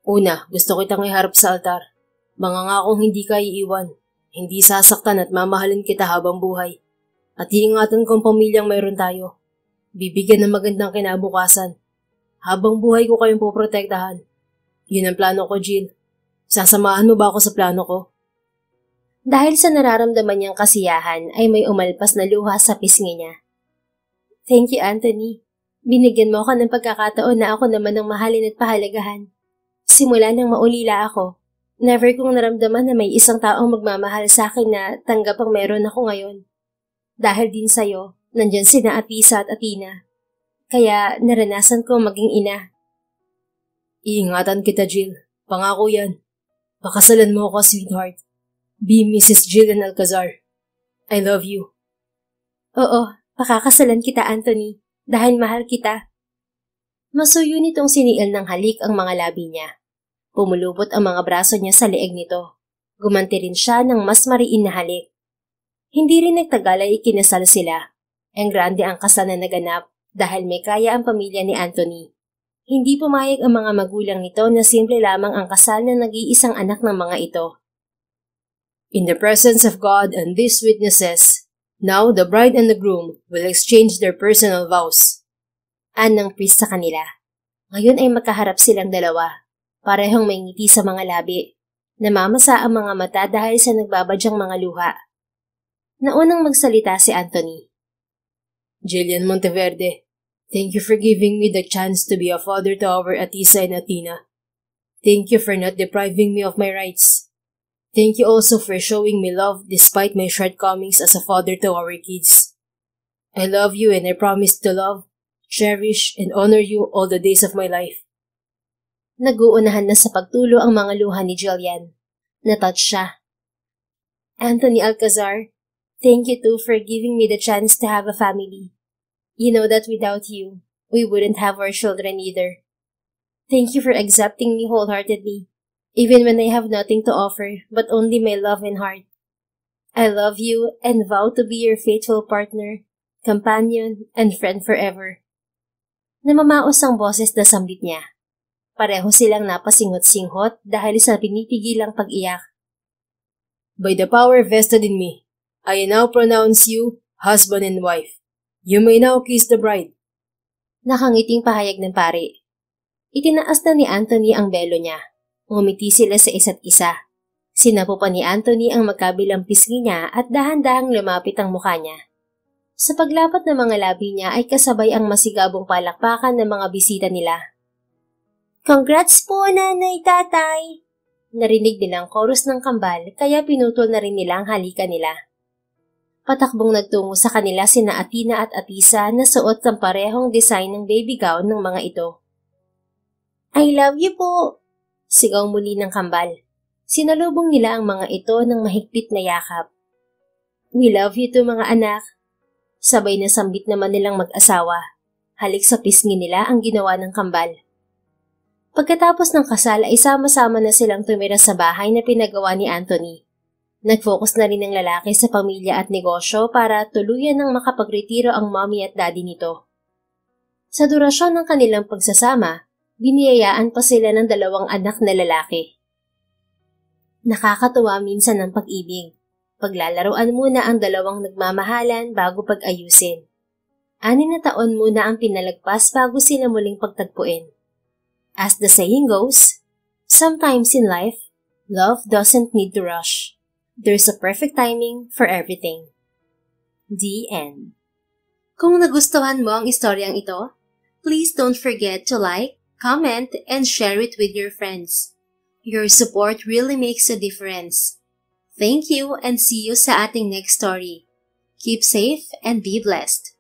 Una, gusto kitang iharap sa altar. Mangangakong hindi ka iiwan. Hindi sasaktan at mamahalin kita habang buhay. At iingatan ko ang pamilyang mayroon tayo. Bibigyan ng magandang kinabukasan. Habang buhay ko kayong poprotektahan. Yun ang plano ko, Jill. Sasamahan mo ba ako sa plano ko? Dahil sa nararamdaman niyang kasiyahan ay may umalpas na luha sa pisngi niya. Thank you, Anthony. Binigyan mo ako ng pagkakataon na ako naman ang mahalin at pahalagahan. Simula nang maulila ako, never kong naramdaman na may isang taong magmamahal sa akin na tanggap ang meron ako ngayon. Dahil din sa'yo, nandyan sina Atisa at Athena. Kaya naranasan ko maging ina. Iingatan kita, Jill. Pangako yan. Pakasalan mo ako, sweetheart. Be Mrs. Jillian Alcazar. I love you. Oo, pakakasalan kita, Anthony. Dahil mahal kita. Masuyo nitong siniil ng halik ang mga labi niya. Pumulupot ang mga braso niya sa leeg nito. Gumanti rin siya ng mas mariin na halik. Hindi rin nagtagal ay ikinasal sila. Ang grande ang kasal na naganap dahil may kaya ang pamilya ni Anthony. Hindi pumayag ang mga magulang nito na simple lamang ang kasal na nag-iisang anak ng mga ito. In the presence of God and these witnesses, now the bride and the groom will exchange their personal vows. Ng priest sa kanila. Ngayon ay magkaharap silang dalawa. Parehong may ngiti sa mga labi. Namamasa ang mga mata dahil sa nagbabadyang mga luha. Naunang magsalita si Anthony. Jillian Monteverde, thank you for giving me the chance to be a father to our Atisa and Athena. Thank you for not depriving me of my rights. Thank you also for showing me love despite my shortcomings as a father to our kids. I love you and I promise to love, cherish, and honor you all the days of my life. Nag-uunahan na sa pagtulo ang mga luha ni Jillian. Natouch siya. Anthony Alcazar, thank you too for giving me the chance to have a family. You know that without you, we wouldn't have our children either. Thank you for accepting me wholeheartedly, even when I have nothing to offer but only my love and heart. I love you and vow to be your faithful partner, companion, and friend forever. Namamaos ang boses na sambit niya. Pareho silang napasinghot-singhot dahil sa pinipigilang pag-iyak. By the power vested in me, I now pronounce you husband and wife. You may now kiss the bride. Nakangiting pahayag ng pari. Itinaas na ni Anthony ang belo niya. Ngumiti sila sa isa't isa. Sinapo pa ni Anthony ang magkabilang pisngi niya at dahan-dahang lumapit ang mukha niya. Sa paglapat ng mga labi niya ay kasabay ang masigabong palakpakan ng mga bisita nila. Congrats po, nanay, tatay! Narinig nilang chorus ng kambal kaya pinutol na rin nila ang halikan nila. Patakbong nagtungo sa kanila sina Athena at Atisa na suot ng parehong design ng baby gown ng mga ito. I love you po! Sigaw muli ng kambal. Sinalubong nila ang mga ito ng mahigpit na yakap. We love you too, mga anak. Sabay na sambit naman nilang mag-asawa. Halik sa pisngi nila ang ginawa ng kambal. Pagkatapos ng kasal ay sama-sama na silang tumira sa bahay na pinagawa ni Anthony. Nag-focus na rin ang lalaki sa pamilya at negosyo para tuluyan ng makapagretiro ang mommy at daddy nito. Sa durasyon ng kanilang pagsasama, biniyayaan pa sila ng 2 anak na lalaki. Nakakatuwa minsan ang pag-ibig. Paglalaroan muna ang 2 nagmamahalan bago pag-ayusin. 6 na taon muna ang pinalagpas bago sila muling pagtagpuin. As the saying goes, sometimes in life, love doesn't need to rush. There's a perfect timing for everything. The end. Kung nagustuhan mo ang istoryang ito, please don't forget to like, comment, and share it with your friends. Your support really makes a difference. Thank you and see you sa ating next story. Keep safe and be blessed.